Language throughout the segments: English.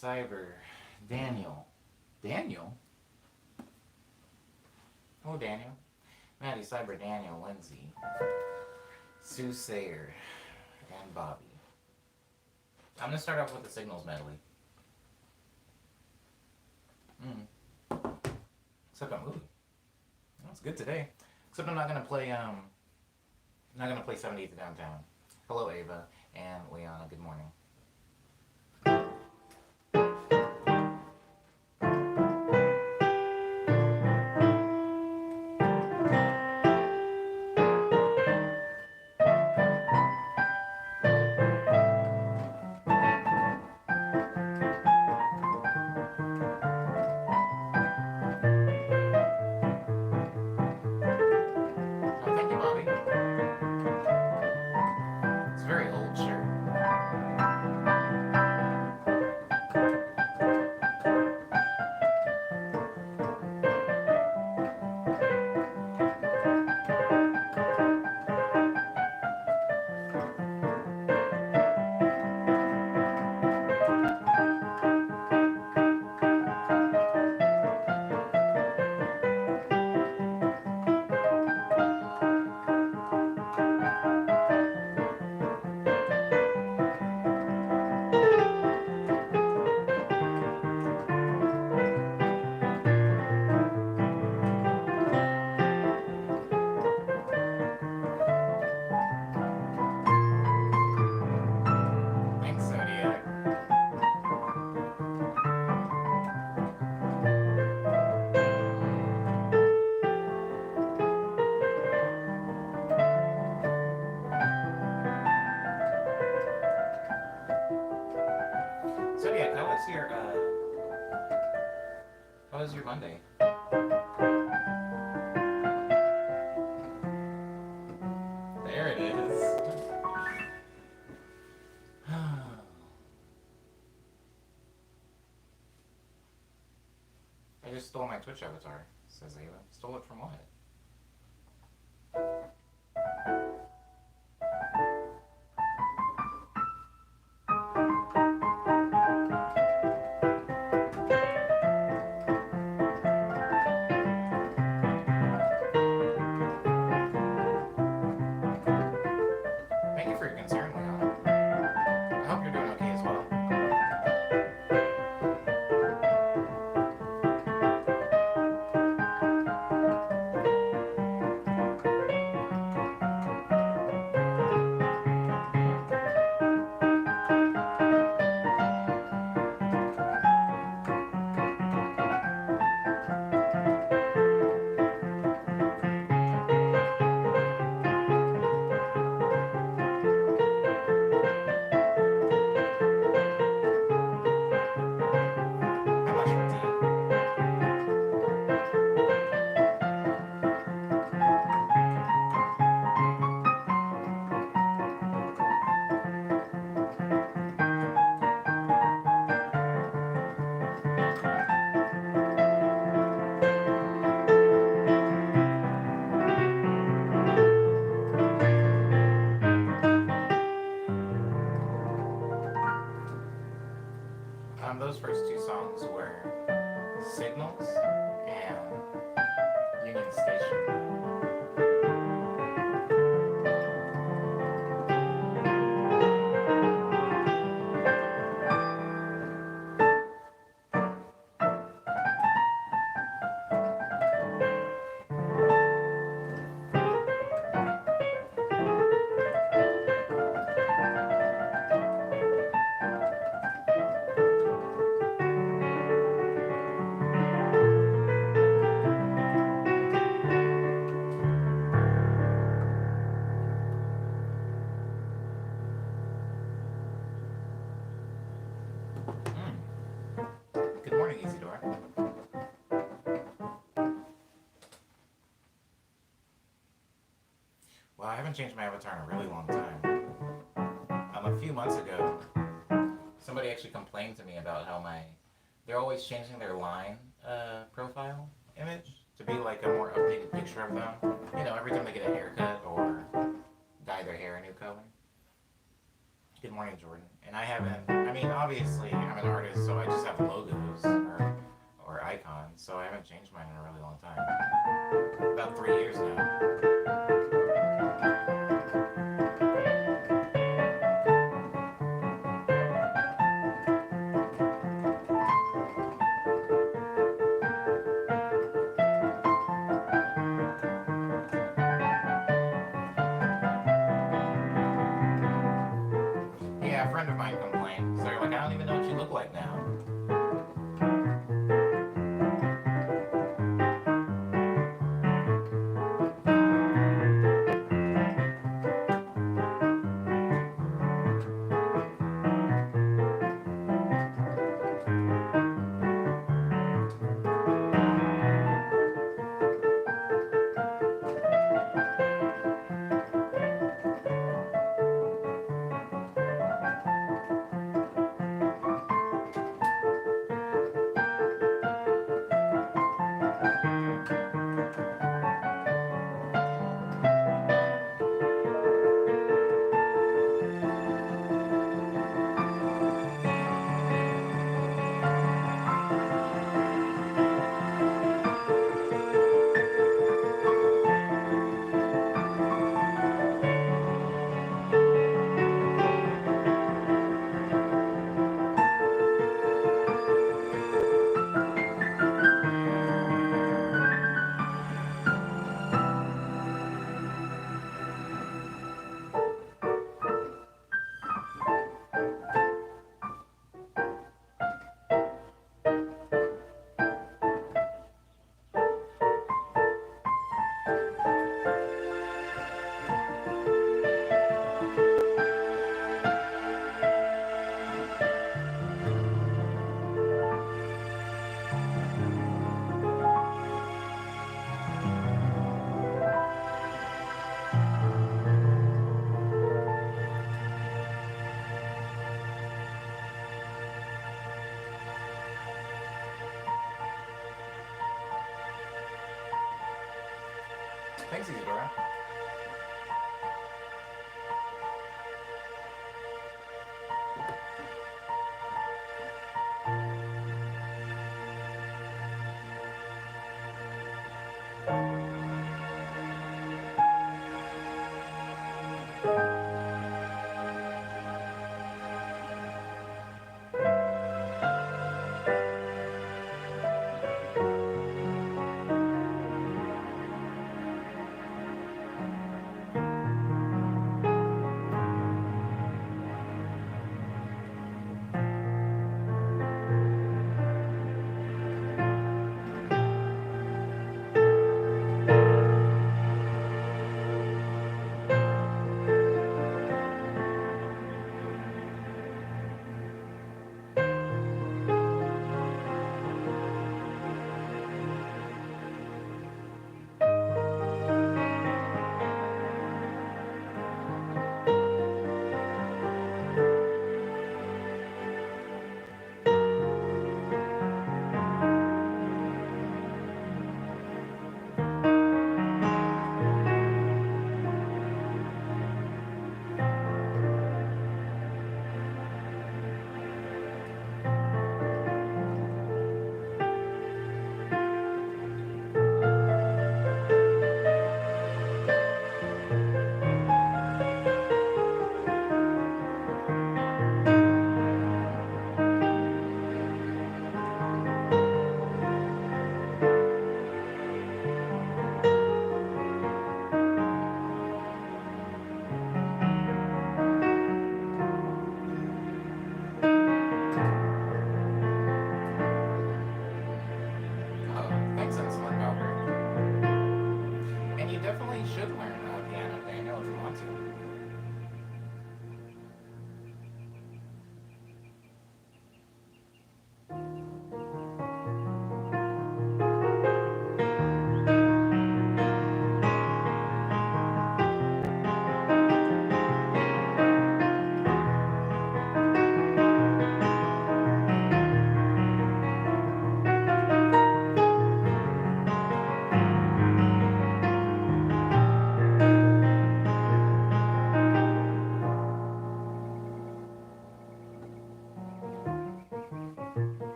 Cyber, Daniel. Daniel? Oh, Daniel. Maddie, Cyber, Daniel, Lindsay, Sue Sayer, and Bobby. I'm going to start off with the signals medley. Except I'm moving. That's good today. Except I'm not going to play, not going to play 70th to Downtown. Hello, Ava and Leona. Good morning. How was your Monday? There it is. I just stole my Twitch avatar, says Ava. Stole it from what? Those first two songs were Signals and Union Station. Well, I haven't changed my avatar in a really long time. A few months ago, somebody actually complained to me about how they're always changing their line profile image to be like a more updated picture of them. You know, every time they get a haircut or dye their hair a new color. Good morning, Jordan. And I haven't. I mean, obviously, I'm an artist, so I just have logos or icons. So I haven't changed mine in a really long time. About 3 years now. Yeah, a friend of mine complained. So they're like, I don't even know what you look like now. Thanks, Isadora.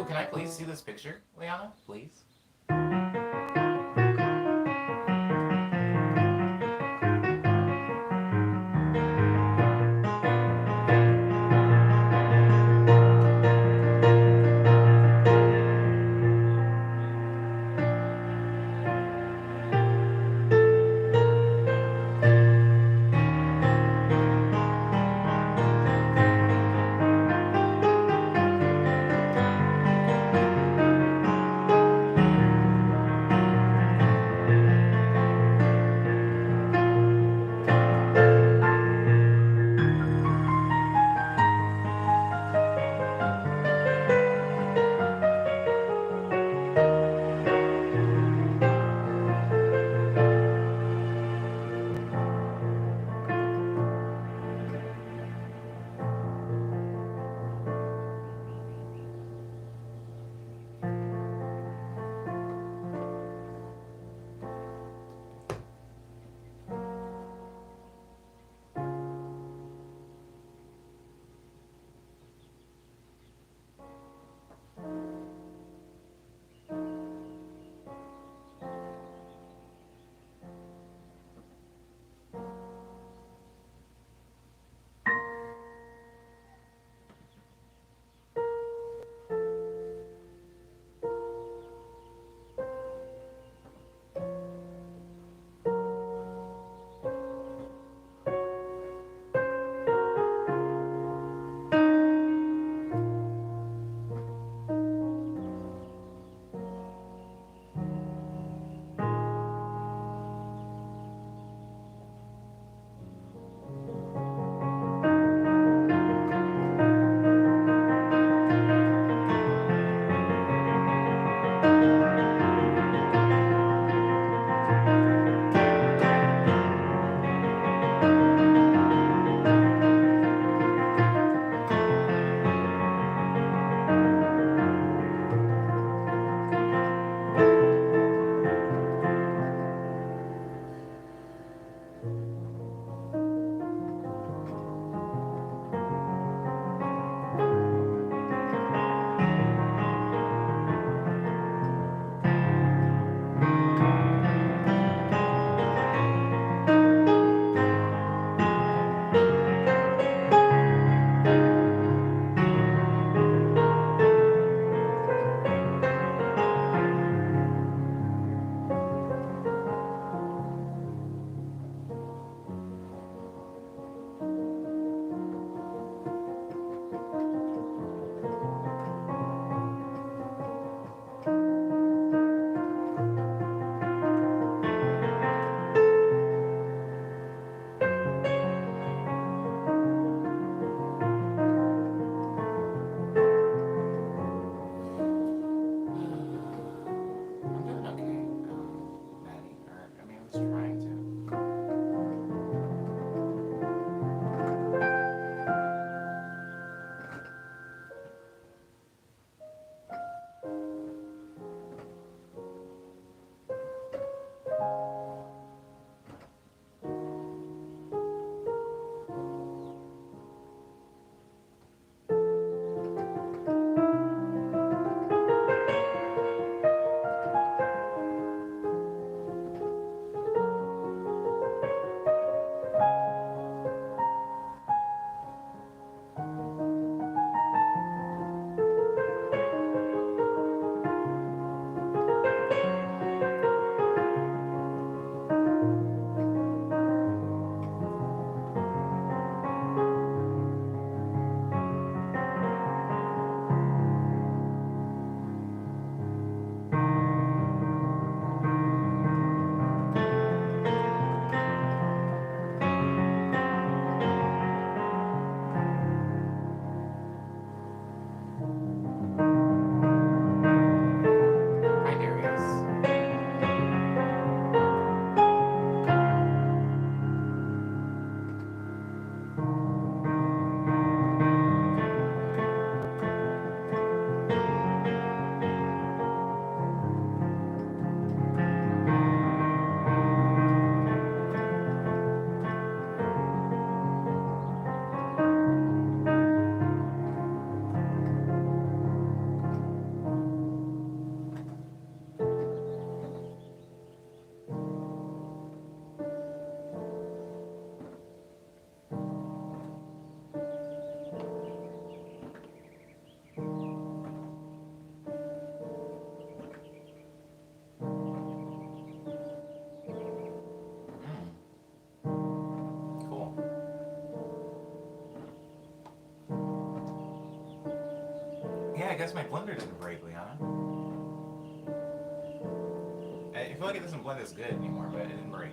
can I please see this picture, Liana? Please? guess my blender didn't break, Liana. I feel like it doesn't blend as good anymore, but it didn't break.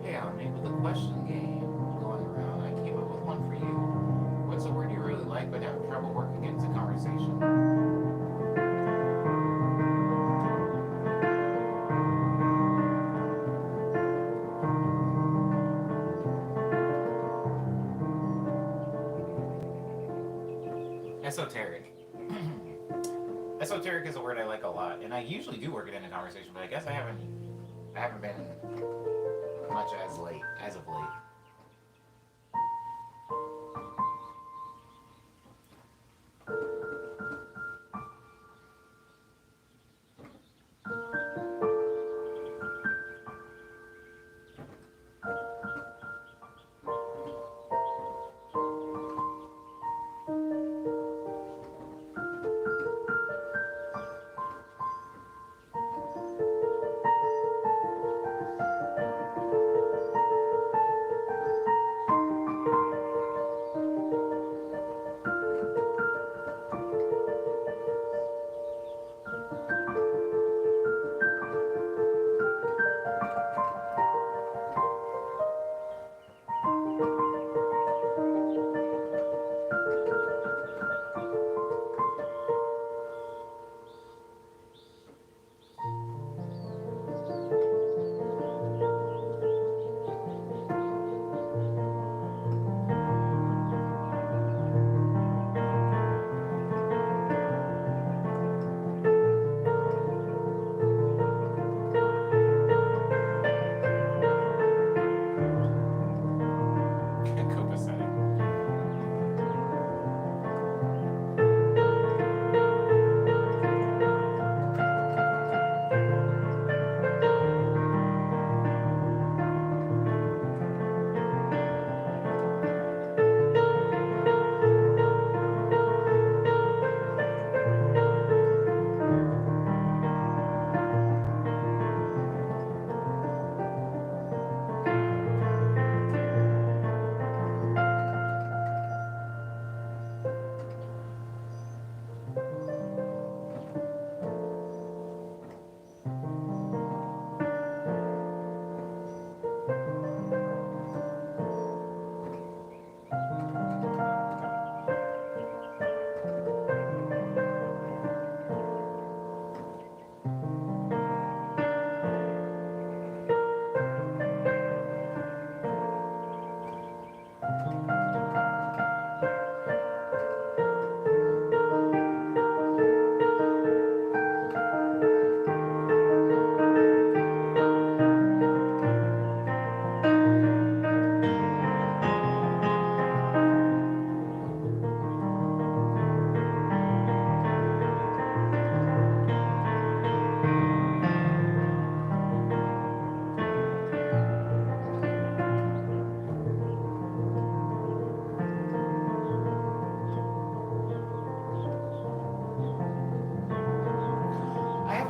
Hey, Omni, with the question game going around, I came up with one for you. What's a word you really like but have trouble working into conversation? Esoteric. Esoteric is a word I like a lot, and I usually do work it into conversation, but I guess I haven't been much as of late.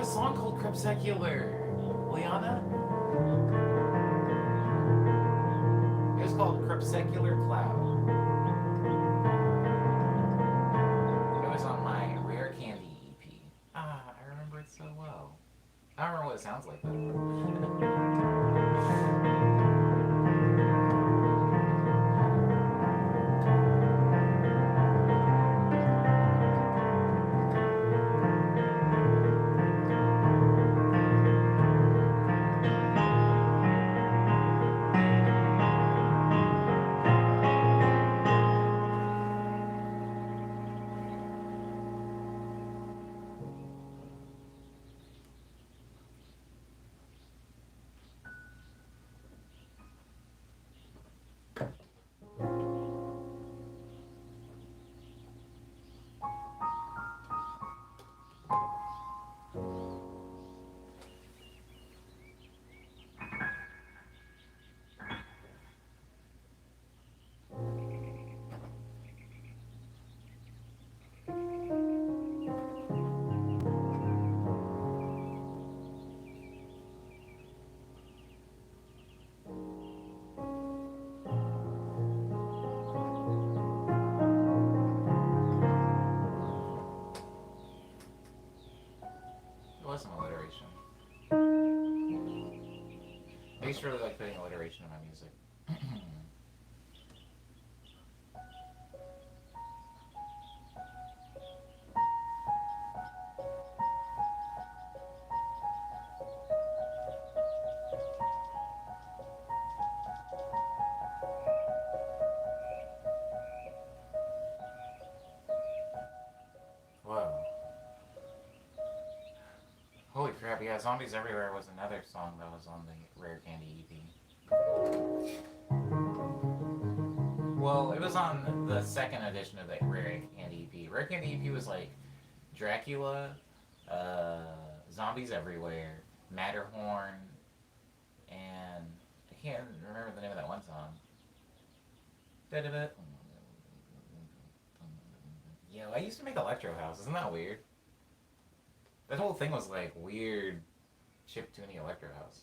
song called Crepuscular. Liana? It was called Crepuscular Cloud. It was on my Rare Candy EP. Ah, I remember it so well. I don't remember what it sounds like though. It was some alliteration. I used to really like putting alliteration in my music. Whoa. Holy crap, yeah, Zombies Everywhere was another song that was on the Rare Candy EP. Well, it was on the second edition of the Rare Candy EP. Rare Candy EP was like Dracula, uh, Zombies Everywhere, Matterhorn, and I can't remember the name of that one song. Yo, I used to make electro house. Isn't that weird? That whole thing was like weird chiptune electro house.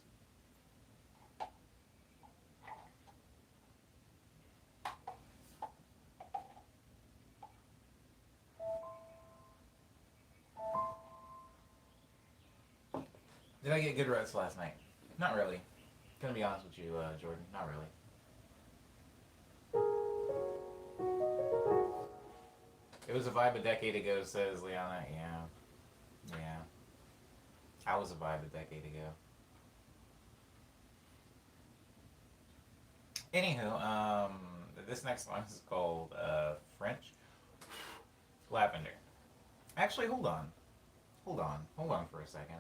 Did I get good rest last night? Not really. Gonna be honest with you, Jordan. Not really. It was a vibe a decade ago, says Liana. Yeah. Yeah. I was a vibe a decade ago. Anywho, this next one is called French Lavender. Actually, hold on. Hold on for a second.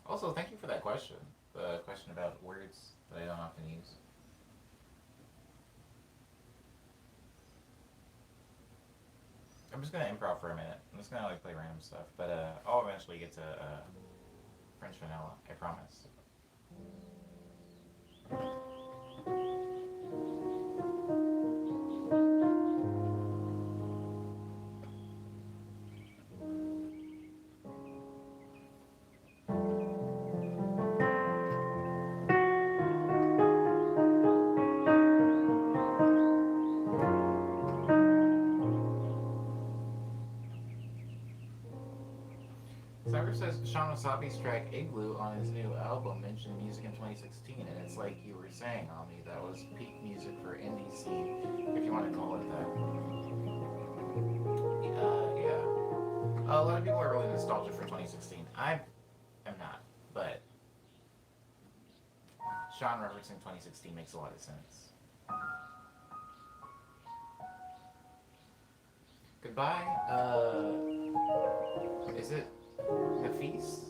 Also, thank you for that question. The question about words that I don't often use. I'm just gonna improv for a minute. I'm just gonna like play random stuff, but I'll eventually get to French vanilla. I promise. Cyber says Sean Wasabi's track Igloo on his new album mentioned music in 2016, and it's like you were saying, Ami, that was peak music for indie scene, if you want to call it that. Yeah. A lot of people are really nostalgic for 2016. I am not, but Sean referencing 2016 makes a lot of sense. Goodbye. Is it Nafis?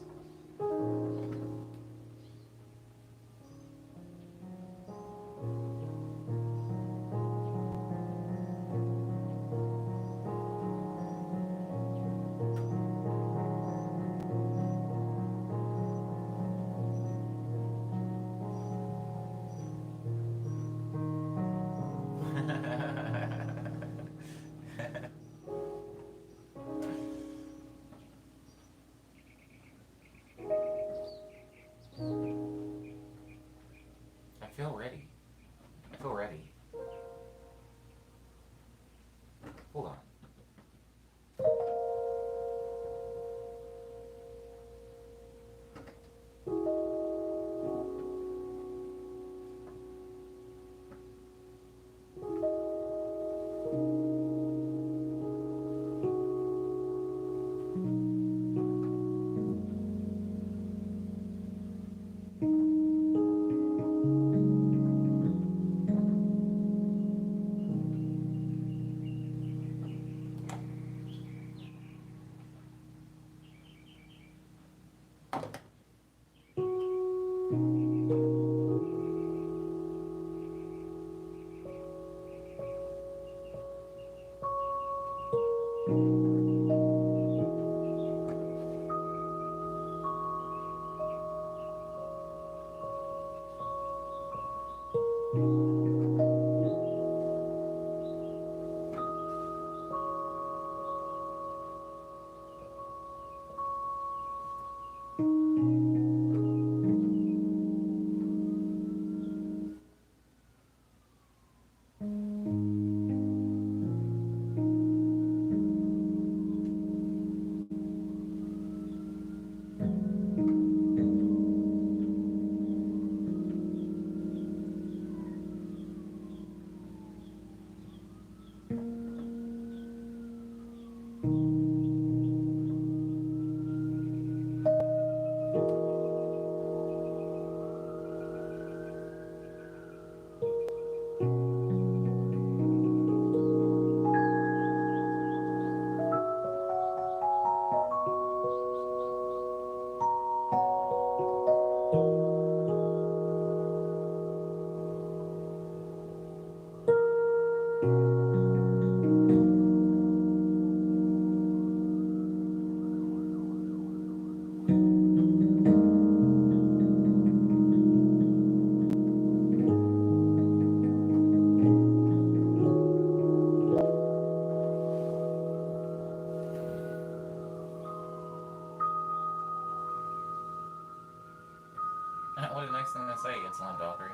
What a nice thing to say, Insolent Valkyrie.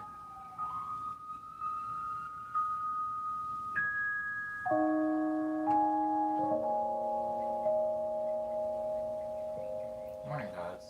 Morning, gods.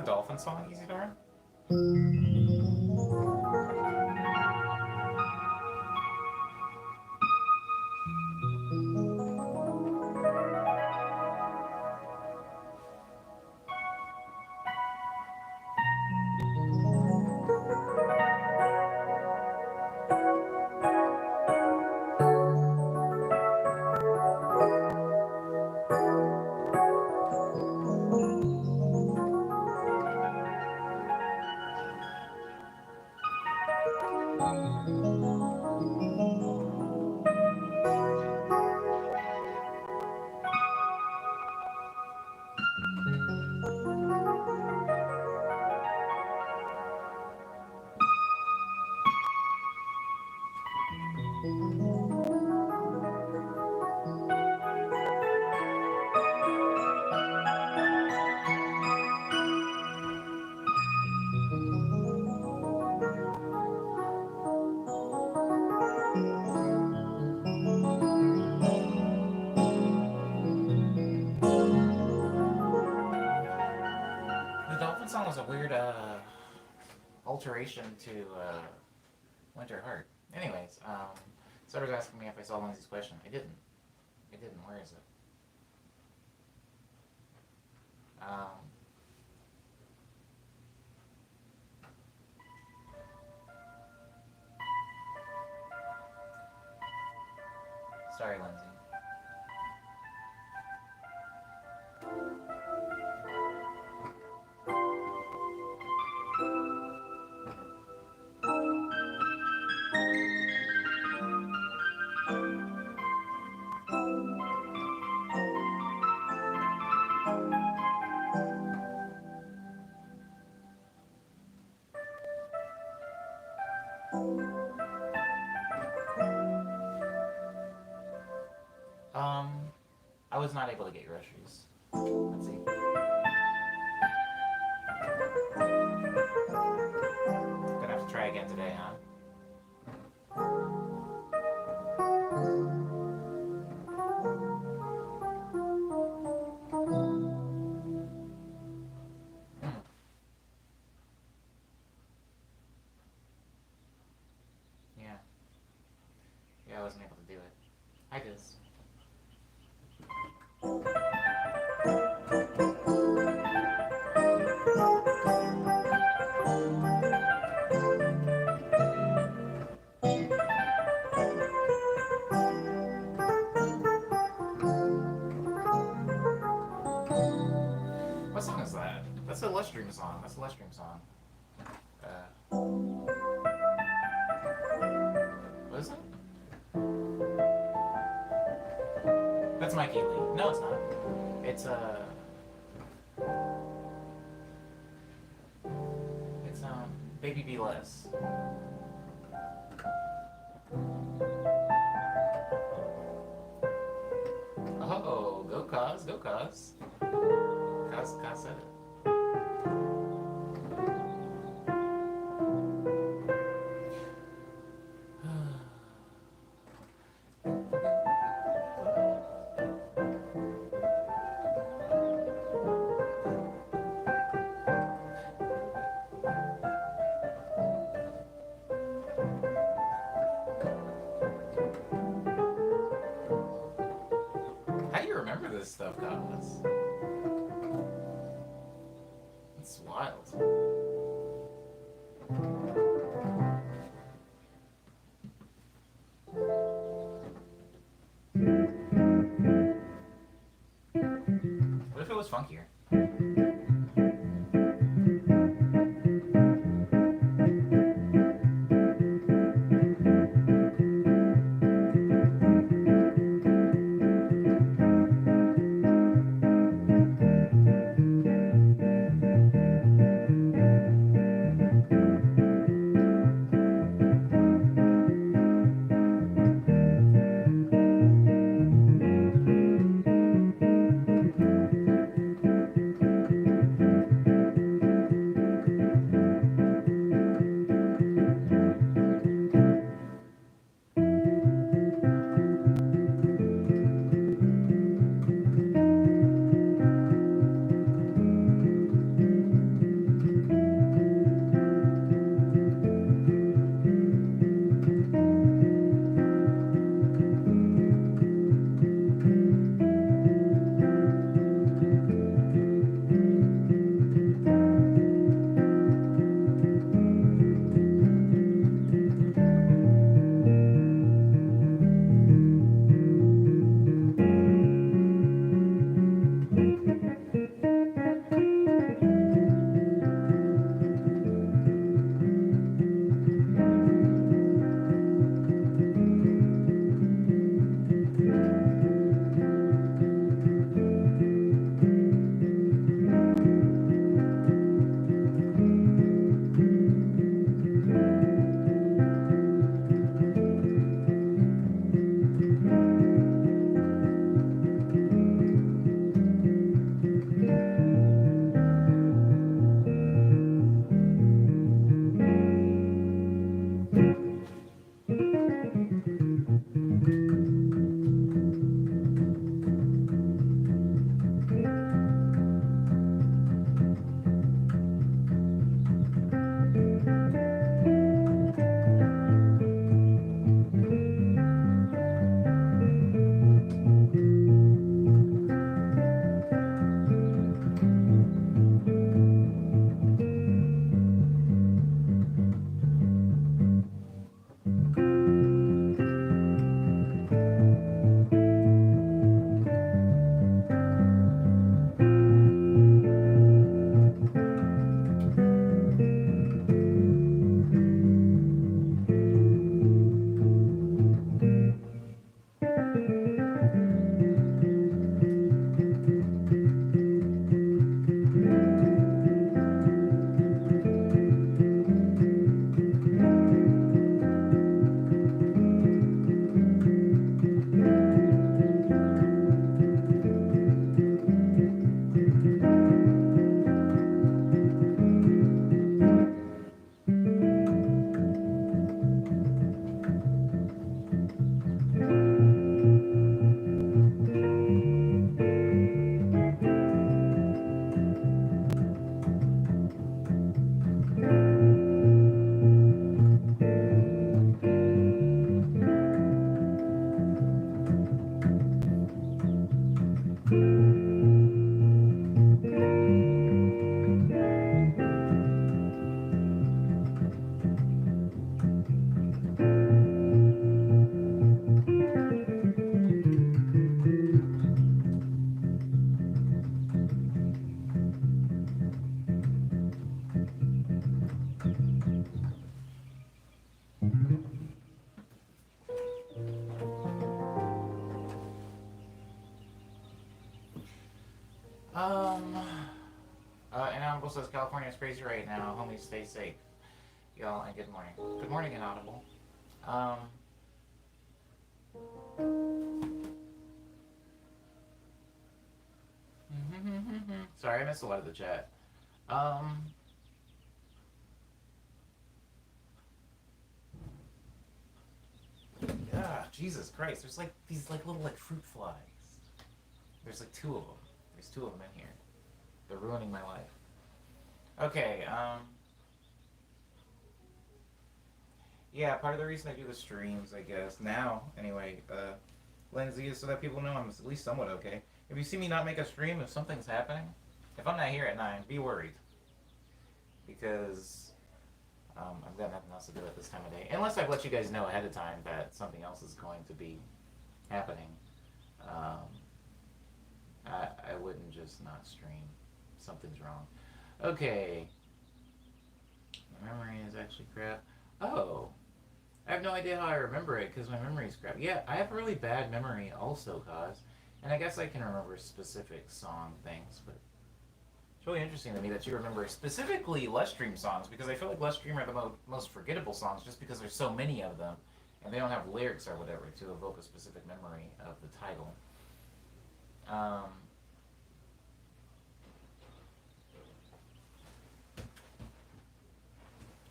dolphin song, Isidore? The dolphin song was a weird alteration to Winter Heart. Anyways, Sutter's asking me if I saw Lindsay's question. I didn't. I didn't. Where is it? Um, sorry, Lindsay. Um, I was not able to get groceries. Let's see. Gonna have to try again today, huh? Yeah. Yeah, I wasn't able to do it. I did. What song is that? That's a Lush Dream song. That's a Lush Dream song. What is it? That's Mikey Lee. No, it's not. It's Baby Be Less. Oh, go Cause, go Cause. Cause said it. How do you remember this stuff, Cause? It's wild. What if it was funkier? Uncle says California is crazy right now. Homies, stay safe. Y'all, and good morning. Good morning, Inaudible. Um... Sorry, I missed a lot of the chat. Um... Yeah, Jesus Christ. There's like these like little like fruit flies. There's like two of them. There's two of them in here. They're ruining my life. Okay, yeah, part of the reason I do the streams, I guess, now, anyway, Lindsay, is so that people know I'm at least somewhat okay. If you see me not make a stream, if something's happening, if I'm not here at 9, be worried. Because I've got nothing else to do at this time of day. Unless I've let you guys know ahead of time that something else is going to be happening. I wouldn't just not stream. Something's wrong. Okay. My memory is actually crap. Oh. I have no idea how I remember it because my memory's crap. Yeah, I have really bad memory also, cause. And I guess I can remember specific song things, but it's really interesting to me that you remember specifically Lush Dream songs because I feel like Lush Dream are the most forgettable songs just because there's so many of them and they don't have lyrics or whatever to evoke a specific memory of the title.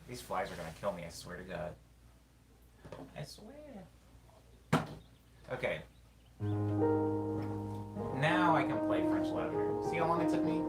These flies are gonna kill me, I swear to God. I swear. Okay. Now I can play French Lavender. See how long it took me?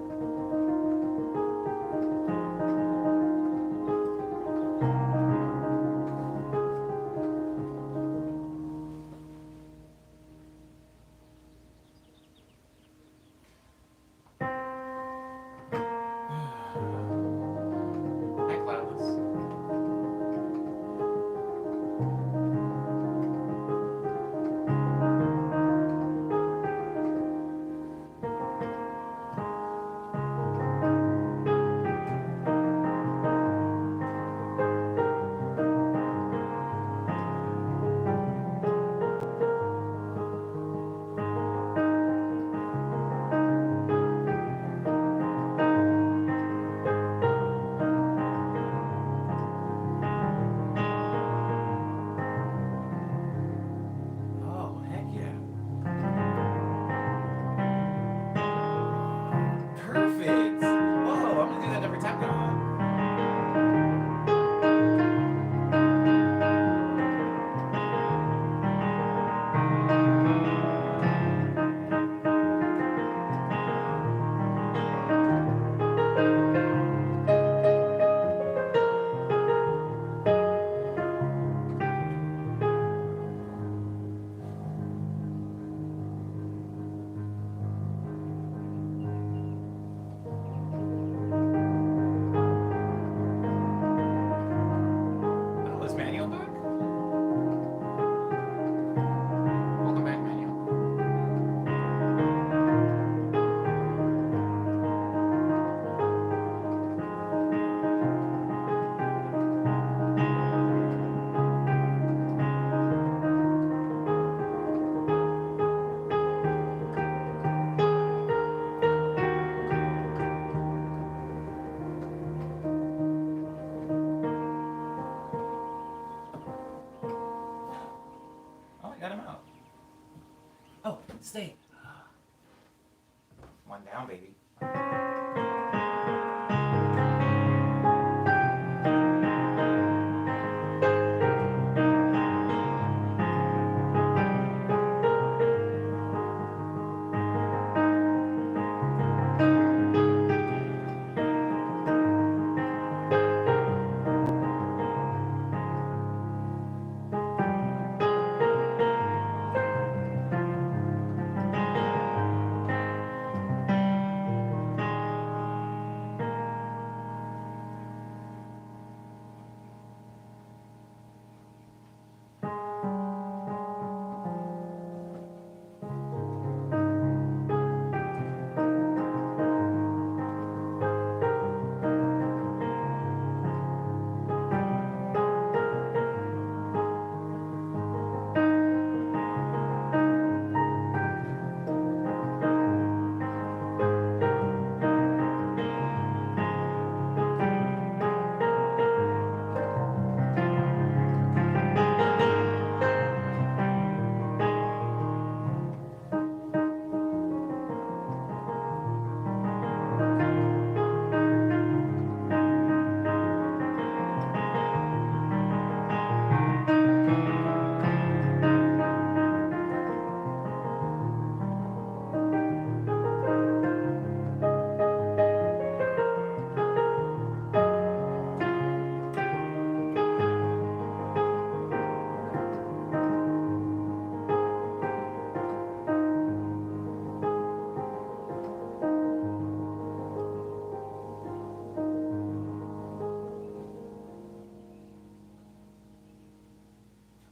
Stay. One down, baby.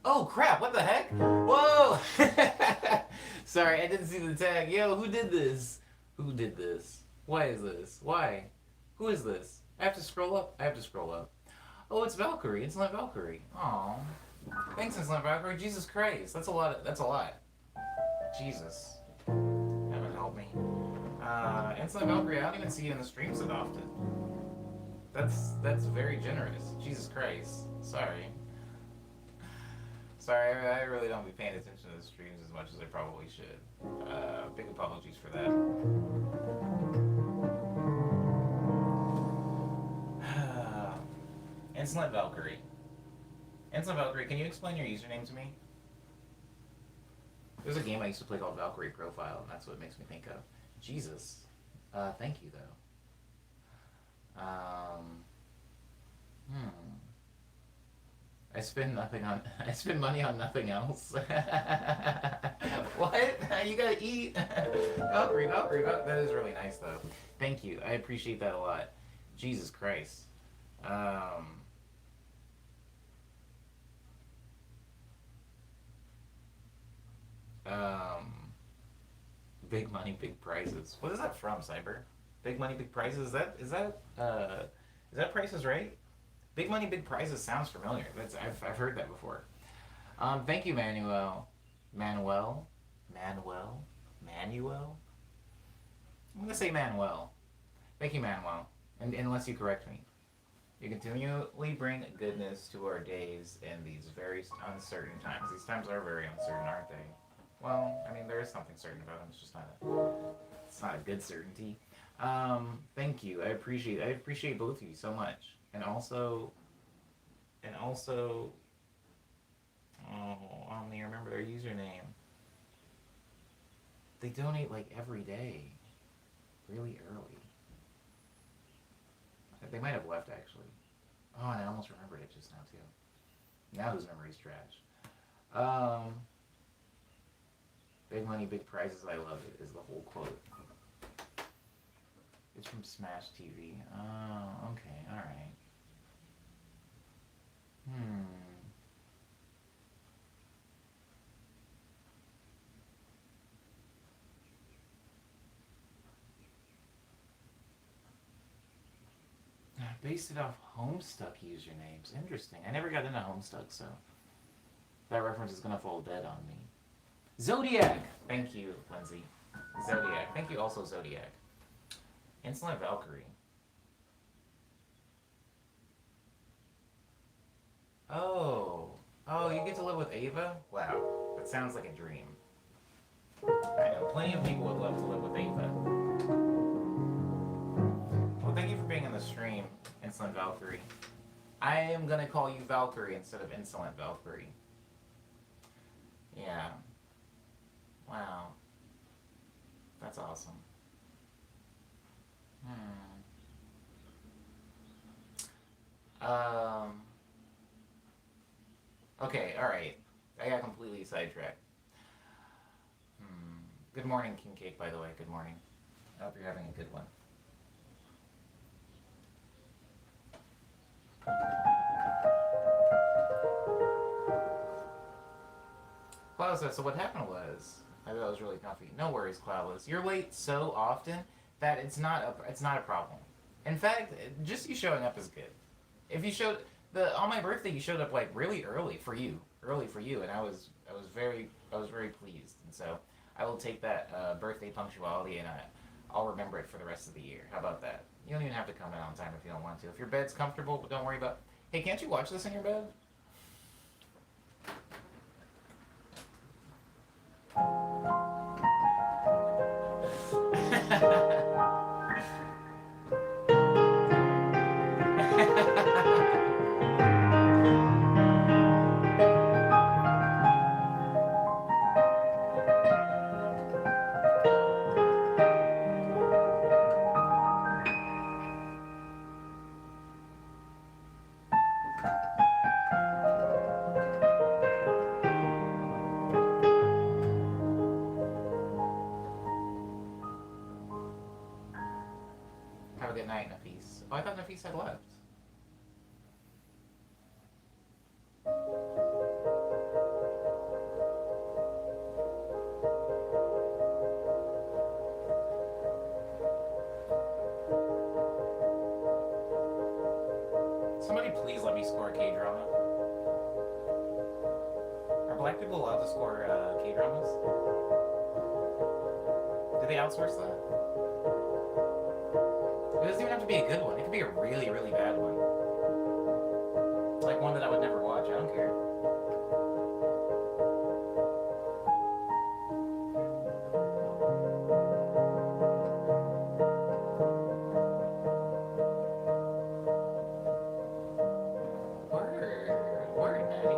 Oh crap! What the heck? Whoa! Sorry, I didn't see the tag. Yo, who did this? Who did this? Why is this? Why? Who is this? I have to scroll up. I have to scroll up. Oh, it's Valkyrie. Insolent Valkyrie. Aw. Thanks, Insolent Valkyrie. Jesus Christ. That's a lot. That's a lot. Jesus. Heaven help me. Insolent Valkyrie, I don't even see you in the streams that often. That's very generous. Jesus Christ. Sorry. Sorry, I really don't be paying attention to the streams as much as I probably should. Big apologies for that. Insolent Valkyrie. Insolent Valkyrie, can you explain your username to me? There's a game I used to play called Valkyrie Profile, and that's what it makes me think of. Jesus. Thank you, though. I spend money on nothing else. What? You gotta eat. Valkyrie. That is really nice, though. Thank you. I appreciate that a lot. Jesus Christ. Big money, big prizes. What is that from, Cyber? Big money, big prizes. Is that Price is Right? Big money, big prizes sounds familiar. I've heard that before. Thank you, Manuel. I'm gonna say Manuel. Thank you, Manuel. And unless you correct me, you continually bring goodness to our days in these very uncertain times. These times are very uncertain, aren't they? Well, I mean, there is something certain about them. It's just not a good certainty. Thank you. I appreciate both of you so much. And also, oh, I don't even remember their username. They donate like every day, really early. They might have left actually. Oh, and I almost remembered it just now too. Now whose memory's trash? Big money, big prizes. I love it. Is the whole quote. It's from Smash TV. Oh, okay, all right. Based it off Homestuck usernames. Interesting. I never got into Homestuck, so that reference is gonna fall dead on me. Zodiac! Thank you, Lindsay. Zodiac. Thank you also, Zodiac. Insolent Valkyrie. Oh, you get to live with Ava? Wow, that sounds like a dream. I know, plenty of people would love to live with Ava. Well, thank you for being in the stream, Insolent Valkyrie. I am gonna call you Valkyrie instead of Insolent Valkyrie. Yeah. Wow. That's awesome. Okay, alright. I got completely sidetracked. Good morning, King Cake, by the way. Good morning. I hope you're having a good one. Cloudless, so what happened was, I thought it was really comfy. No worries, Cloudless. You're late so often that it's not a problem. In fact, just you showing up is good. If you showed on my birthday, you showed up like really early for you, and I was very pleased, and so I will take that birthday punctuality and I'll remember it for the rest of the year. How about that? You don't even have to come in on time if you don't want to. If your bed's comfortable, don't worry about. Hey, can't you watch this in your bed? Have a good night, Nafis. Oh, I thought Nafis had left. Somebody please let me score K-drama. Are black people allowed to score K-dramas? Do they outsource that? It doesn't even have to be a good one. It could be a really, really bad one. Like one that I would never watch. I don't care. Word. Word, Maddie.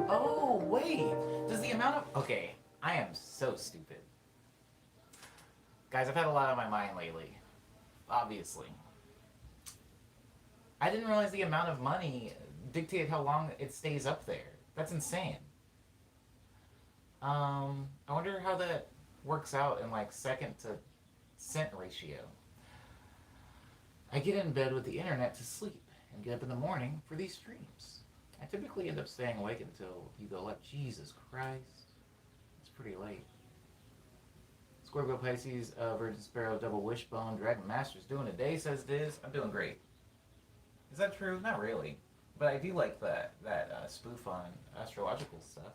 Oh, wait. Does the amount of... Okay, I am so stupid. Guys, I've had a lot on my mind lately. Obviously. I didn't realize the amount of money dictated how long it stays up there. That's insane. I wonder how that works out in like second to cent ratio. I get in bed with the internet to sleep and get up in the morning for these streams. I typically end up staying awake until you go up. Jesus Christ. It's pretty late. Scorpio Pisces, Virgin Sparrow, Double Wishbone, Dragon Master's doing a day, says Diz. I'm doing great. Is that true? Not really. But I do like that spoof on astrological stuff.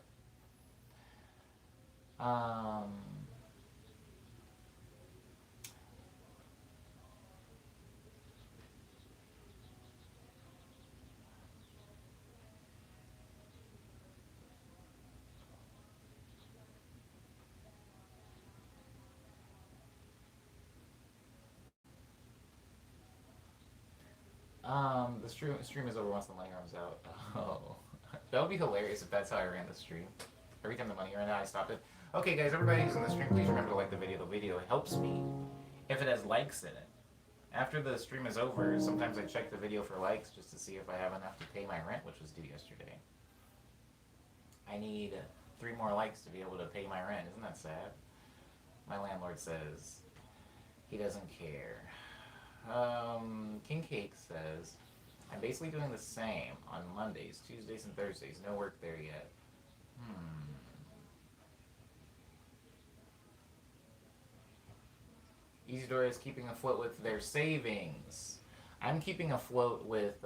The stream is over once the money runs out. Oh, that would be hilarious if that's how I ran the stream. Every time the money ran out, I stopped it. Okay, guys, everybody who's in the stream, please remember to like the video. The video helps me if it has likes in it. After the stream is over, sometimes I check the video for likes just to see if I have enough to pay my rent, which was due yesterday. I need 3 more likes to be able to pay my rent. Isn't that sad? My landlord says he doesn't care. King Cake says, I'm basically doing the same on Mondays, Tuesdays, and Thursdays. No work there yet. Isidore is keeping afloat with their savings. I'm keeping afloat with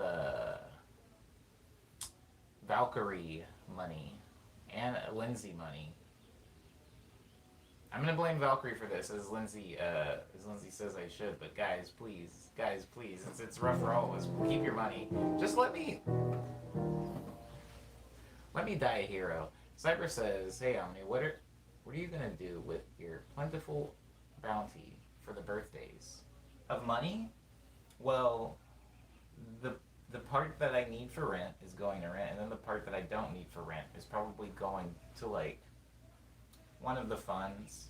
Valkyrie money and Lindsay money. I'm gonna blame Valkyrie for this, as Lindsay says I should. But guys, please, it's rough for all of us. Keep your money. Just let me die a hero. Cyber says, "Hey Omni, what are you gonna do with your plentiful bounty for the birthdays of money?" Well, the the part that I need for rent is going to rent, and then the part that I don't need for rent is probably going to like one of the funds.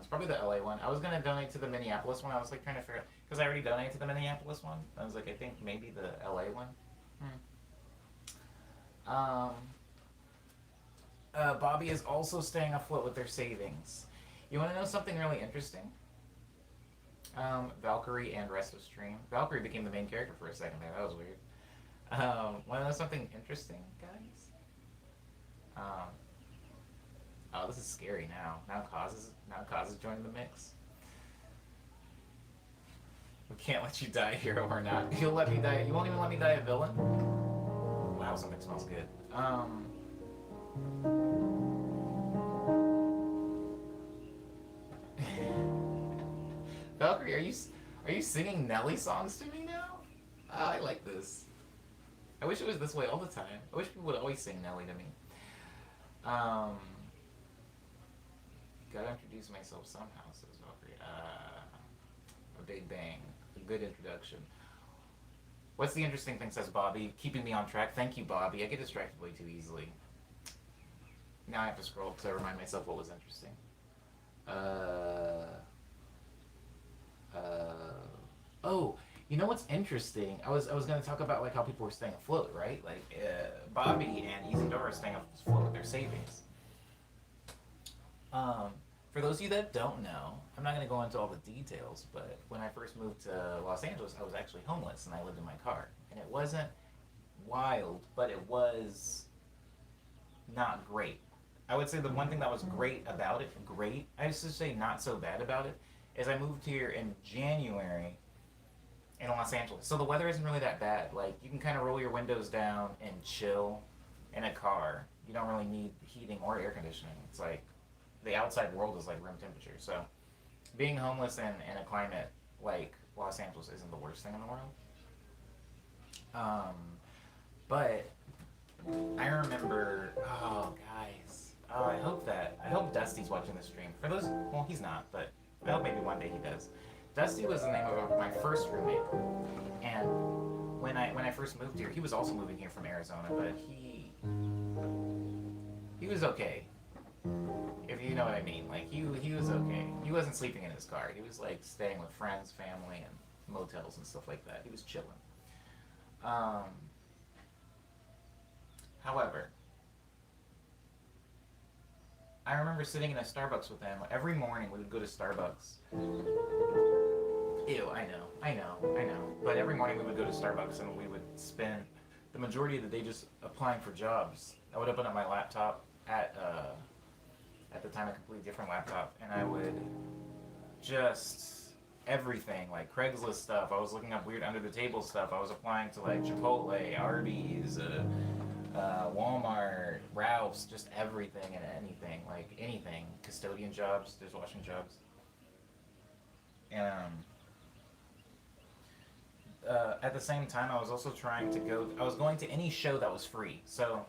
Probably the LA one. I was gonna donate to the Minneapolis one. I was like trying to figure out because I already donated to the Minneapolis one. I was like, I think maybe the LA one. Um, Bobby is also staying afloat with their savings. You want to know something really interesting? Valkyrie and rest of stream. Valkyrie became the main character for a second there. That was weird. Want to know something interesting, guys? Oh, this is scary now. Now Kaz is joining the mix. We can't let you die, hero or not. You'll let me die. You won't even let me die a villain. Wow, something smells good. Valkyrie, are you singing Nelly songs to me now? I like this. I wish it was this way all the time. I wish people would always sing Nelly to me. Gotta introduce myself somehow, says Valkyrie. A big bang. A good introduction. What's the interesting thing, says Bobby, keeping me on track. Thank you, Bobby. I get distracted way too easily. Now I have to scroll to remind myself what was interesting. Oh, you know what's interesting? I was going to talk about like how people were staying afloat, right? Like Bobby and Isadora are staying afloat with their savings. For those of you that don't know, I'm not going to go into all the details, but when I first moved to Los Angeles, I was actually homeless and I lived in my car. And it wasn't wild, but it was not great. I would say the one thing that was great about it, I used to say not so bad about it, is I moved here in January in Los Angeles. So the weather isn't really that bad. Like, you can kind of roll your windows down and chill in a car. You don't really need heating or air conditioning. It's like, the outside world is like room temperature. So being homeless in a climate like Los Angeles isn't the worst thing in the world. But I remember, oh guys, I hope Dusty's watching the stream. For those, well, he's not, but I hope maybe one day he does. Dusty was the name of my first roommate, and when I first moved here, he was also moving here from Arizona, but he was okay. If you know what I mean, like he was okay. He wasn't sleeping in his car. He was like staying with friends, family, and motels and stuff like that. He was chilling. However, I remember sitting in a Starbucks with him. Every morning we would go to Starbucks. Ew, I know. But every morning we would go to Starbucks and we would spend the majority of the day just applying for jobs. I would open up my laptop at the time a completely different laptop, and I would just everything, like Craigslist stuff. I was looking up weird under the table stuff. I was applying to like Chipotle, Arby's, Walmart, Ralph's, just everything and anything, like anything. Custodian jobs, dishwashing jobs. And at the same time, I was also I was going to any show that was free. So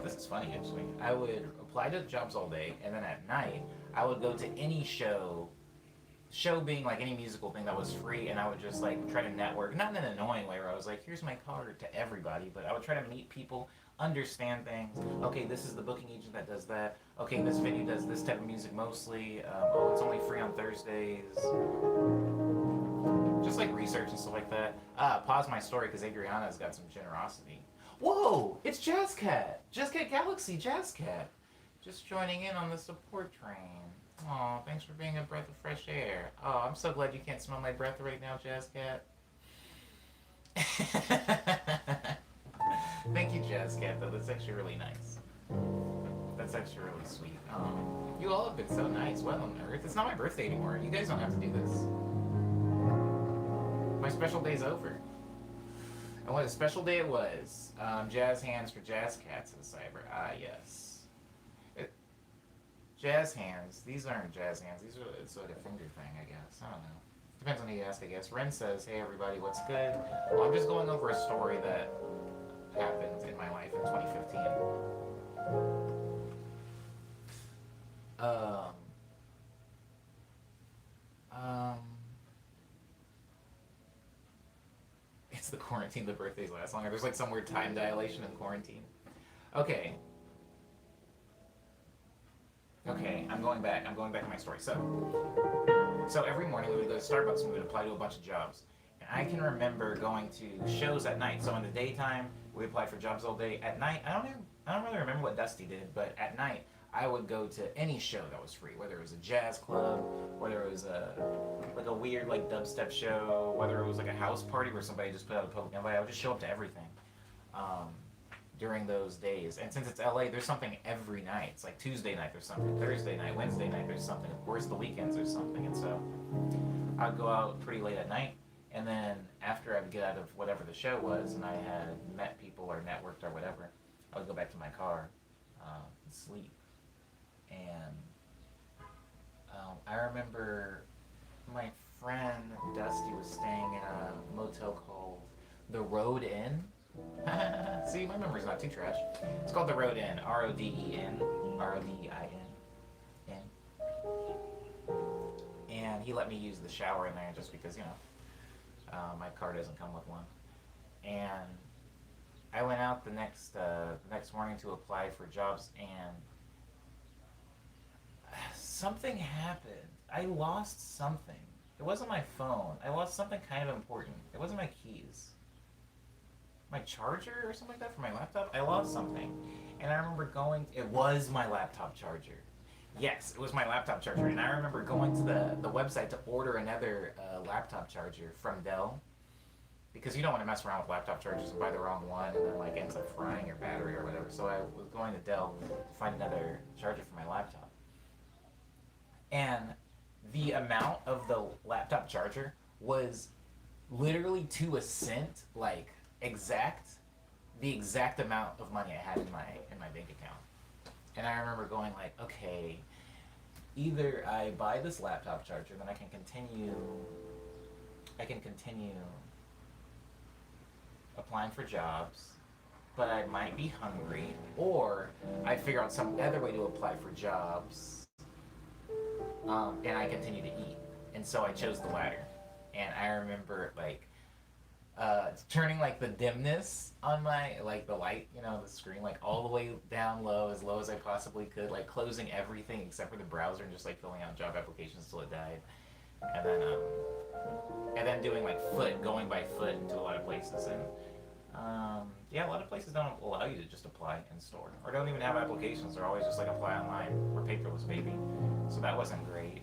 this is funny actually, I would apply to jobs all day, and then at night, I would go to any show being like any musical thing that was free, and I would just like try to network, not in an annoying way where I was like, here's my card to everybody, but I would try to meet people, understand things. Okay, this is the booking agent that does that. Okay, this venue does this type of music mostly. Oh, it's only free on Thursdays. Just like research and stuff like that. Pause my story because Adriana's got some generosity. Whoa, it's Jazzcat! Jazzcat Galaxy, Jazzcat! Just joining in on the support train. Aw, thanks for being a breath of fresh air. Oh, I'm so glad you can't smell my breath right now, Jazzcat. Thank you, Jazzcat, though. That's actually really nice. That's actually really sweet. You all have been so nice. What on earth? It's not my birthday anymore. You guys don't have to do this. My special day's over. And what a special day it was. Jazz hands for Jazzcat, says Cyber. Ah, yes. Jazz hands. These aren't jazz hands. These are, it's like a finger thing, I guess. I don't know. Depends on who you ask, I guess. Ren says, hey everybody, what's good? Well, I'm just going over a story that happened in my life in 2015. Um, um, it's the quarantine, the birthdays last longer. There's like some weird time dilation in quarantine. Okay. Okay, I'm going back. I'm going back to my story. So every morning we would go to Starbucks and we would apply to a bunch of jobs. And I can remember going to shows at night. So in the daytime, we applied for jobs all day. At night, I don't really remember what Dusty did, but at night, I would go to any show that was free, whether it was a jazz club, whether it was a weird like dubstep show, whether it was like a house party where somebody just put out a public invite. I would just show up to everything. During those days. And since it's LA, there's something every night. It's like Tuesday night there's something, Thursday night, Wednesday night there's something, of course the weekends there's something. And so I'd go out pretty late at night, and then after I would get out of whatever the show was and I had met people or networked or whatever, I would go back to my car and sleep. And I remember my friend Dusty was staying in a motel called the Road Inn. See, my memory's not too trash. It's called the Road Inn. Roden. Rodin. And he let me use the shower in there just because, my car doesn't come with one. And I went out the next morning to apply for jobs, and something happened. I lost something. It wasn't my phone. I lost something kind of important. It wasn't my keys. My charger or something like that for my laptop. I lost something. And I remember it was my laptop charger. Yes, it was my laptop charger. And I remember going to the website to order another laptop charger from Dell. Because you don't want to mess around with laptop chargers and buy the wrong one and then like ends up frying your battery or whatever. So I was going to Dell to find another charger for my laptop. And the amount of the laptop charger was literally to a cent, like the exact amount of money I had in my bank account. And I remember going like, okay, either I buy this laptop charger, then I can continue applying for jobs, but I might be hungry, or I figure out some other way to apply for jobs, and I continue to eat. And so I chose the latter. And I remember like turning like the dimness on my, like the light, the screen, like all the way down low as I possibly could, like closing everything except for the browser and just like filling out job applications till it died. And then doing like going by foot into a lot of places. And a lot of places don't allow you to just apply in store, or don't even have applications. They're always just like apply online. We're paperless, baby. So that wasn't great.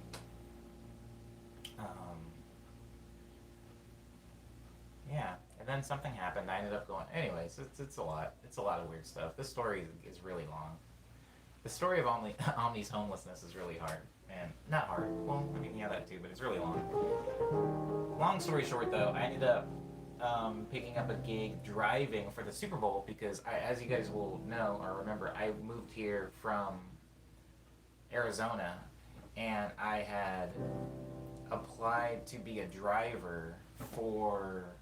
And then something happened. I ended up going. Anyways, it's a lot. It's a lot of weird stuff. This story is really long. The story of Omni's homelessness is really hard. And not hard. Well, I mean, yeah, that too, but it's really long. Long story short, though, I ended up picking up a gig driving for the Super Bowl because, as you guys will know or remember, I moved here from Arizona, and I had applied to be a driver for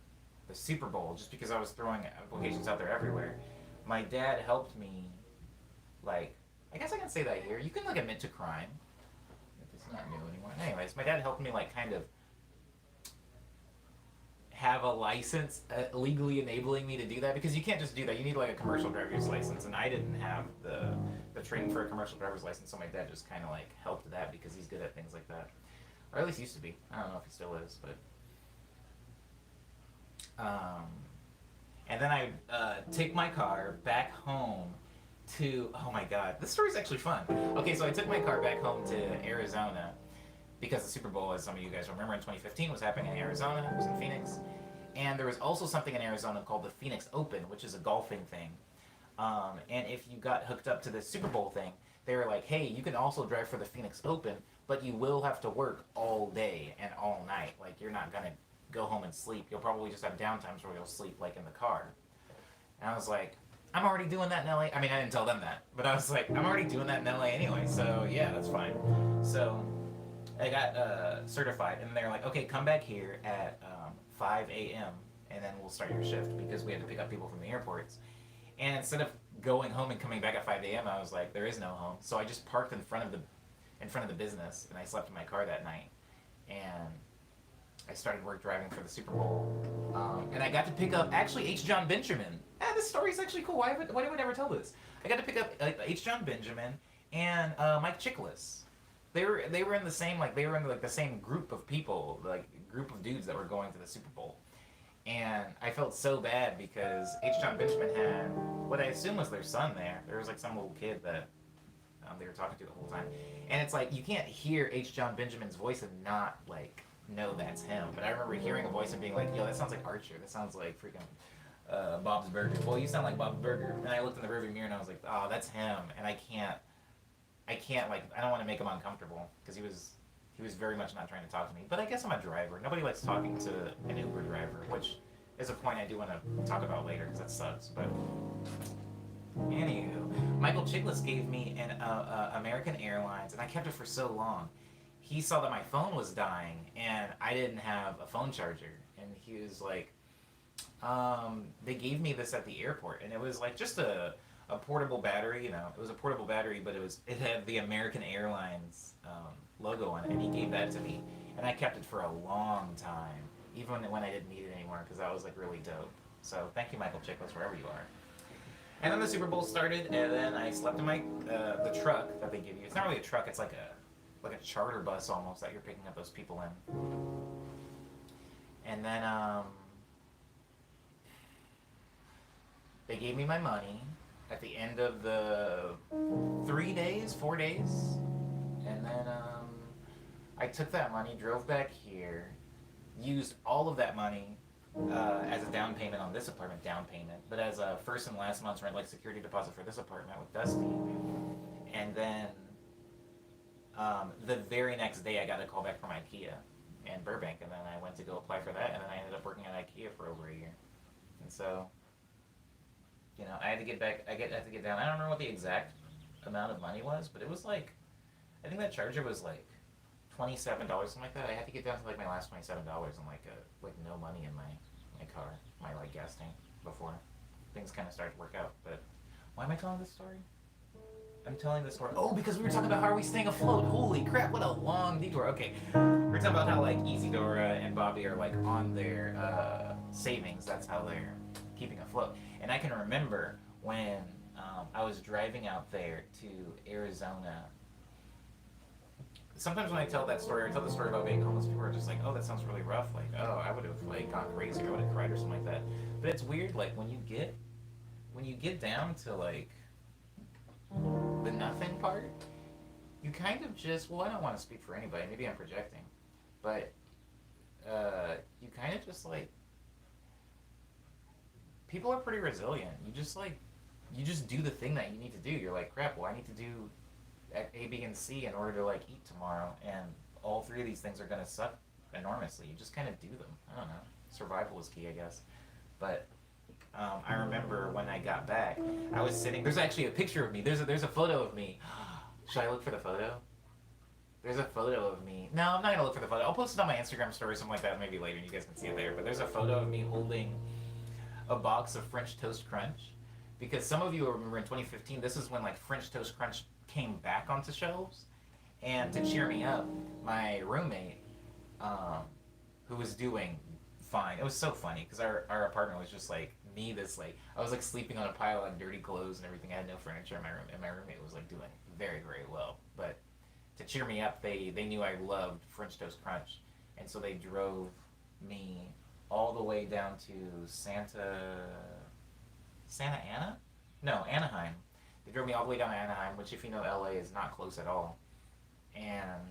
the Super Bowl just because I was throwing applications out there everywhere. My dad helped me, like, I guess I can say that here. You can, like, admit to crime. It's not new anymore. Anyways, my dad helped me, like, kind of have a license legally enabling me to do that, because you can't just do that. You need, like, a commercial driver's license, and I didn't have the training for a commercial driver's license, so my dad just kind of, like, helped that because he's good at things like that. Or at least used to be. I don't know if he still is, but... and then I take my car back home to... Oh my god, this story's actually fun. Okay, so I took my car back home to Arizona because the Super Bowl, as some of you guys remember, in 2015 was happening in Arizona. It was in Phoenix. And there was also something in Arizona called the Phoenix Open, which is a golfing thing. And if you got hooked up to the Super Bowl thing, they were like, hey, you can also drive for the Phoenix Open, but you will have to work all day and all night. Like, you're not going to go home and sleep. You'll probably just have downtimes where you'll sleep, like, in the car. And I was like, I'm already doing that in LA. I mean, I didn't tell them that, but I was like, I'm already doing that in LA anyway, so yeah, that's fine. So I got certified, and they're like, okay, come back here at 5 a.m. and then we'll start your shift because we had to pick up people from the airports. And instead of going home and coming back at 5 a.m., I was like, there is no home. So I just parked in front of the business, and I slept in my car that night. And I started work driving for the Super Bowl, and I got to pick up actually H. John Benjamin. This story's actually cool. Why did I never tell this? I got to pick up H. John Benjamin and Mike Chiklis. They were in the same like the same group of people, like group of dudes that were going to the Super Bowl. And I felt so bad because H. John Benjamin had what I assume was their son there. There was like some little kid that they were talking to the whole time. And it's like, you can't hear H. John Benjamin's voice and not like know that's him. But I remember hearing a voice and being like, yo, that sounds like Archer. That sounds like freaking Bob's Burger. Well, you sound like Bob's Burger. And I looked in the rearview mirror and I was like, oh, that's him. And I can't like, I don't want to make him uncomfortable because he was very much not trying to talk to me. But I guess I'm a driver. Nobody likes talking to an Uber driver, which is a point I do want to talk about later because that sucks. But anywho, Michael Chiklis gave me an American Airlines, and I kept it for so long. He saw that my phone was dying, and I didn't have a phone charger. And he was like, they gave me this at the airport, and it was like just a portable battery. You know, it was a portable battery, but it had the American Airlines logo on it, and he gave that to me, and I kept it for a long time, even when I didn't need it anymore, because that was like really dope. So thank you, Michael Chiklis, wherever you are. And then the Super Bowl started, and then I slept in my the truck that they give you. It's not really a truck; it's like a charter bus almost that you're picking up those people in. And then they gave me my money at the end of the 4 days, and then I took that money, drove back here, used all of that money as a down payment on this apartment, but as a first and last month's rent, like security deposit for this apartment with Dusty. And then the very next day I got a call back from IKEA in Burbank, and then I went to go apply for that, and then I ended up working at IKEA for over a year. And so, you know, I had to get back, I had to get down. I don't remember what the exact amount of money was, but it was like, I think that charger was like $27, something like that. I had to get down to like my last $27 and like no money in my car, my like gas tank before things kind of started to work out. But why am I telling this story? I'm telling this story. Oh, because we were talking about how are we staying afloat. Holy crap, what a long detour. Okay, we're talking about how like Isidora and Bobby are like on their savings. That's how they're keeping afloat. And I can remember when I was driving out there to Arizona. Sometimes when I tell that story, or tell the story about being homeless, people are just like, oh, that sounds really rough. Like, oh, I would have like gone crazy, or I would have cried or something like that. But it's weird, like when you get down to like the nothing part, you kind of just, well, I don't want to speak for anybody, maybe I'm projecting, but you kind of just like, people are pretty resilient. You just do the thing that you need to do. You're like, crap, well, I need to do A, B, and C in order to like eat tomorrow, and all three of these things are gonna suck enormously. You just kind of do them. I don't know. Survival is key, I guess. But I remember when I got back, I was sitting. There's actually a picture of me. There's a photo of me. Should I look for the photo? There's a photo of me. No, I'm not gonna look for the photo. I'll post it on my Instagram story, something like that, maybe later, and you guys can see it there. But there's a photo of me holding a box of French Toast Crunch, because some of you will remember in 2015, this is when like French Toast Crunch came back onto shelves, and to cheer me up, my roommate, who was doing fine. It was so funny because our apartment was just like me. This like I was like sleeping on a pile of like, dirty clothes and everything. I had no furniture in my room, and my roommate was like doing very, very well. But to cheer me up, they knew I loved French Toast Crunch, and so they drove me all the way down to Anaheim. They drove me all the way down to Anaheim, which if you know LA is not close at all, and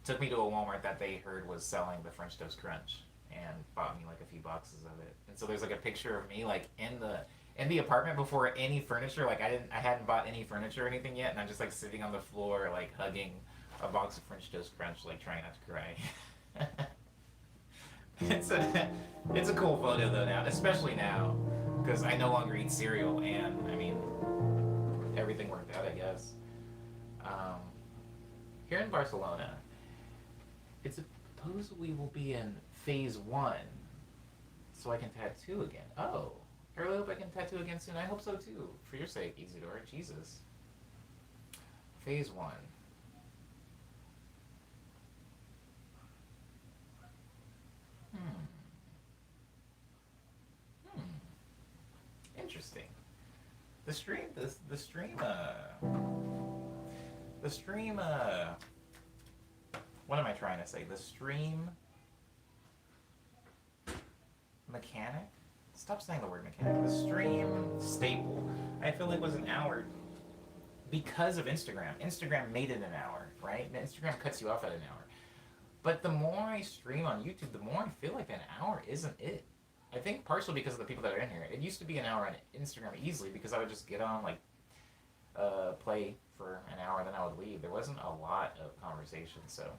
took me to a Walmart that they heard was selling the French Toast Crunch, and bought me like a few boxes of it. And so there's like a picture of me like in the apartment before any furniture. Like I hadn't bought any furniture or anything yet, and I'm just like sitting on the floor like hugging a box of French Toast Crunch, like trying not to cry. It's a cool photo though now, especially now. because I no longer eat cereal, and I mean, everything worked out, I guess. Um, Here in Barcelona, it's supposed we will be in phase one, so I can tattoo again. Oh, I really hope I can tattoo again soon. I hope so too, for your sake, Isidore. Jesus. Phase one. Hmm. Hmm. Interesting. The stream. The stream. The stream. What am I trying to say? The stream mechanic? Stop saying the word mechanic. The stream staple, I feel like was an hour because of Instagram. Instagram made it an hour, right? Instagram cuts you off at an hour. But the more I stream on YouTube, the more I feel like an hour isn't it. I think partially because of the people that are in here. It used to be an hour on Instagram easily because I would just get on, like, play for an hour, and then I would leave. There wasn't a lot of conversation, so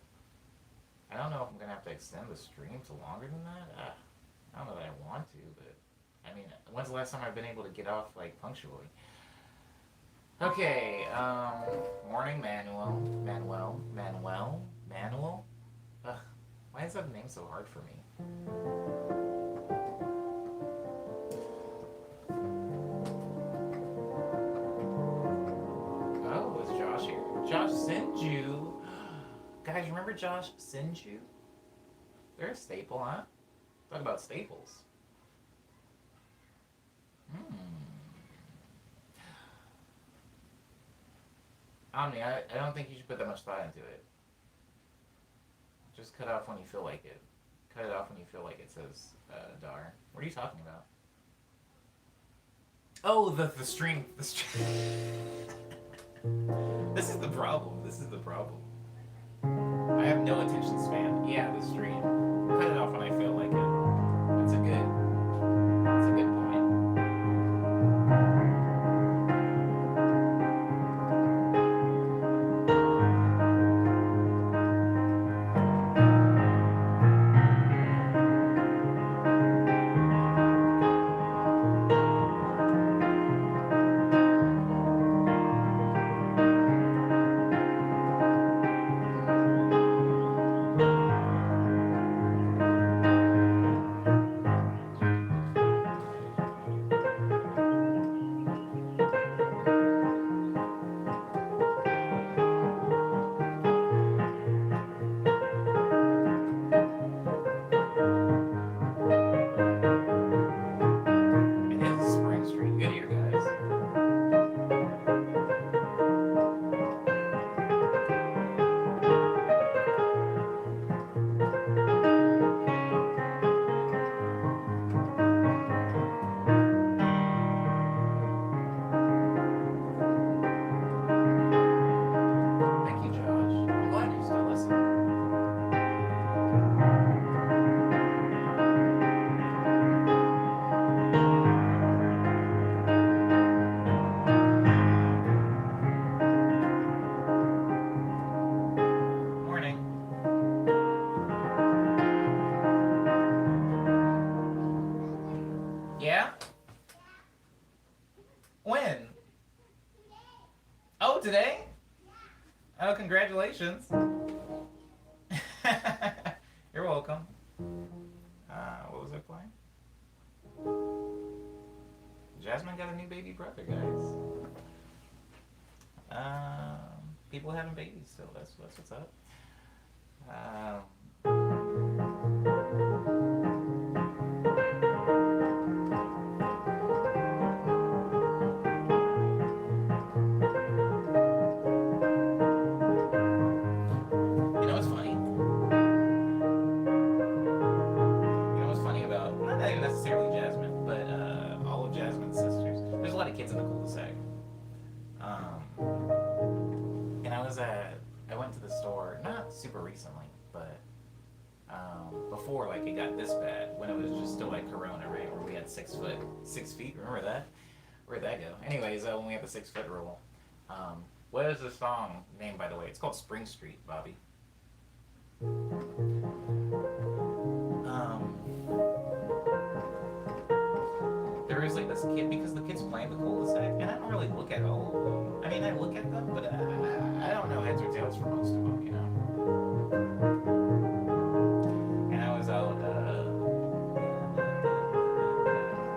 I don't know if I'm going to have to extend the stream to longer than that. I don't know that I want to, but I mean, when's the last time I've been able to get off, like, punctually? Okay, morning, Manuel. Ugh, why is that name so hard for me? Oh, is Josh here? Josh Sinju. Guys, remember Josh Sinju? They're a staple, huh? Talk about staples. Hmm. Omni, I don't think you should put that much thought into it. Just cut off when you feel like it. Cut it off when you feel like it, says Dar. What are you talking about? Oh, the stream. The stream. This is the problem. This is the problem. I have no attention span. Yeah, the stream. Cut it off when I feel like it. That's a good point. It is Spring Street. Good ear, guys. Thank you, Josh. I'm glad you're still listening. Morning. Yeah? When? Oh, today? Oh, congratulations. You're welcome. What was I playing? Jasmine got a new baby brother, guys. People having babies still. That's what's up. You know what's funny? You know what's funny about not even necessarily Jasmine, but all of Jasmine's sisters. There's a lot of kids in the cul-de-sac. And I went to the store not super recently, but before like it got this bad when it was just still like Corona, right? Where we had 6 feet. Remember that? Where'd that go? Anyways, when we had the 6 foot rule. What is the song named, by the way? It's called Spring Street, Bobby. there was like this kid because the kids playing the cul-de-sac, and I don't really look at all of them. I mean, I look at them, but I don't know heads or tails for most of them, you know. And I was out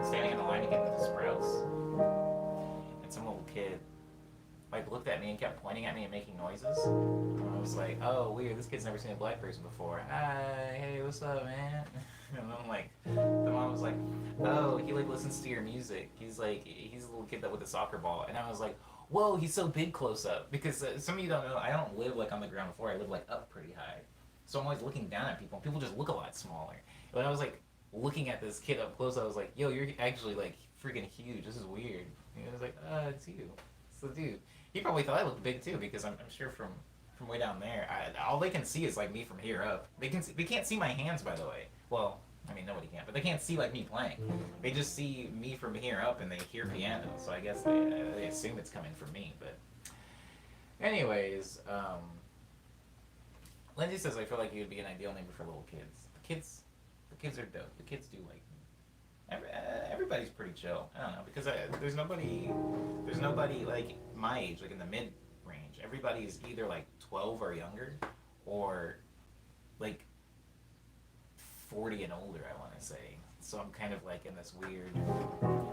standing in the line to get into Sprouts, and some little kid like looked at me and kept pointing at me and making noises. And I was like, oh, weird. This kid's never seen a black person before. Hi, hey, what's up, man? And I'm like, the mom was like, oh, he like listens to your music. He's a little kid that with a soccer ball. And I was like, whoa, he's so big close up. Because some of you don't know, I don't live like on the ground floor. I live like up pretty high. So I'm always looking down at people. And people just look a lot smaller. When I was like looking at this kid up close, I was like, yo, you're actually like freaking huge. This is weird. And he was like, it's you. It's the dude. He probably thought I looked big too, because I'm sure from way down there, all they can see is like me from here up. They can't see my hands, by the way. Well, I mean nobody can, but they can't see like me playing. They just see me from here up, and they hear piano. So I guess they assume it's coming from me. But anyways, Lindsay says I feel like you would be an ideal neighbor for little kids. The kids are dope. The kids do like me. Everybody's pretty chill. I don't know, because there's nobody like my age, like in the mid range. Everybody's either like 12 or younger, or like 40 and older, I want to say. So I'm kind of like in this weird.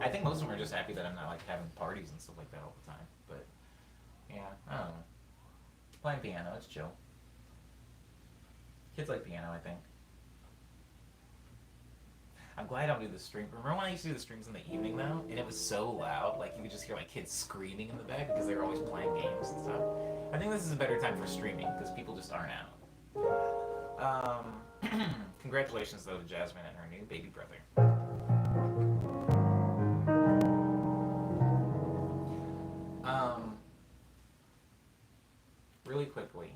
I think most of them are just happy that I'm not like having parties and stuff like that all the time. But yeah, I don't know. Playing piano, it's chill. Kids like piano, I think. I'm glad I don't do the stream. Remember when I used to do the streams in the evening though? And it was so loud, like you could just hear like kids screaming in the back because they were always playing games and stuff. I think this is a better time for streaming because people just aren't out. Congratulations though to Jasmine and her new baby brother. Really quickly,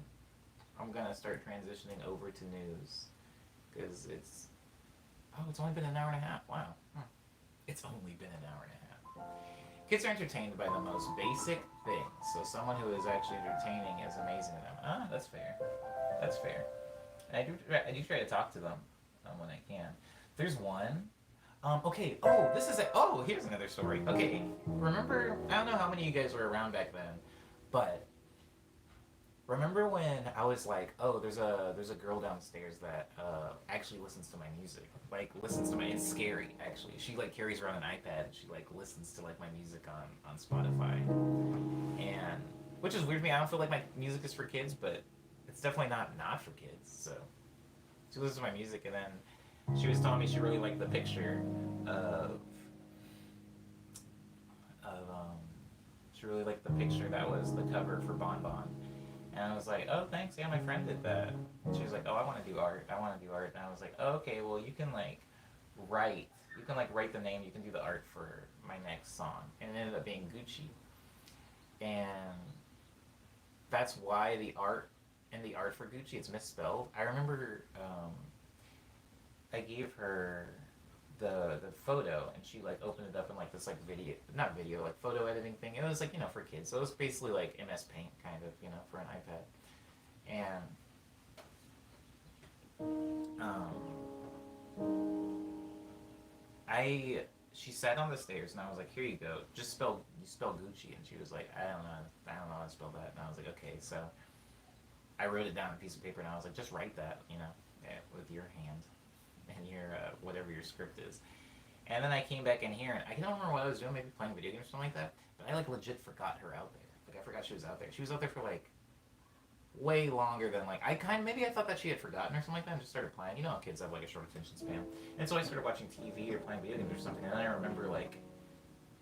I'm gonna start transitioning over to news because it's only been an hour and a half. Wow. It's only been an hour and a half. Kids are entertained by the most basic things, so someone who is actually entertaining is amazing to them. That's fair. That's fair. And I do try to talk to them when I can. There's one. Okay. Oh, this is here's another story. Okay. Remember, I don't know how many of you guys were around back then, but remember when I was like, oh, there's a girl downstairs that actually listens to my music. Like listens to my. It's scary actually. She like carries around an iPad and she like listens to like my music on Spotify, and which is weird to me. I don't feel like my music is for kids, but it's definitely not for kids. So she listens to my music, and then she was telling me she really liked the picture of she really liked the picture that was the cover for Bon Bon. And I was like, oh, thanks. Yeah, my friend did that. She was like, oh, I want to do art. And I was like, oh, okay, well, you can write the name. You can do the art for my next song. And it ended up being Gucci. And that's why the art for Gucci, it's misspelled. I remember I gave her the photo, and she like opened it up in like this like photo editing thing. It was like, for kids, so it was basically like MS Paint kind of, for an iPad. And she sat on the stairs, and I was like, here you go, you spell Gucci. And she was like, I don't know how to spell that. And I was like, okay. So I wrote it down on a piece of paper, and I was like, just write that, with your hand and your whatever your script is. And then I came back in here, and I don't remember what I was doing, maybe playing video games or something like that, but I like legit forgot her out there. Like I forgot she was out there. She was out there for like way longer than like maybe I thought that she had forgotten or something like that, and just started playing. You know how kids have like a short attention span. And so I started watching TV or playing video games or something, and then I remember like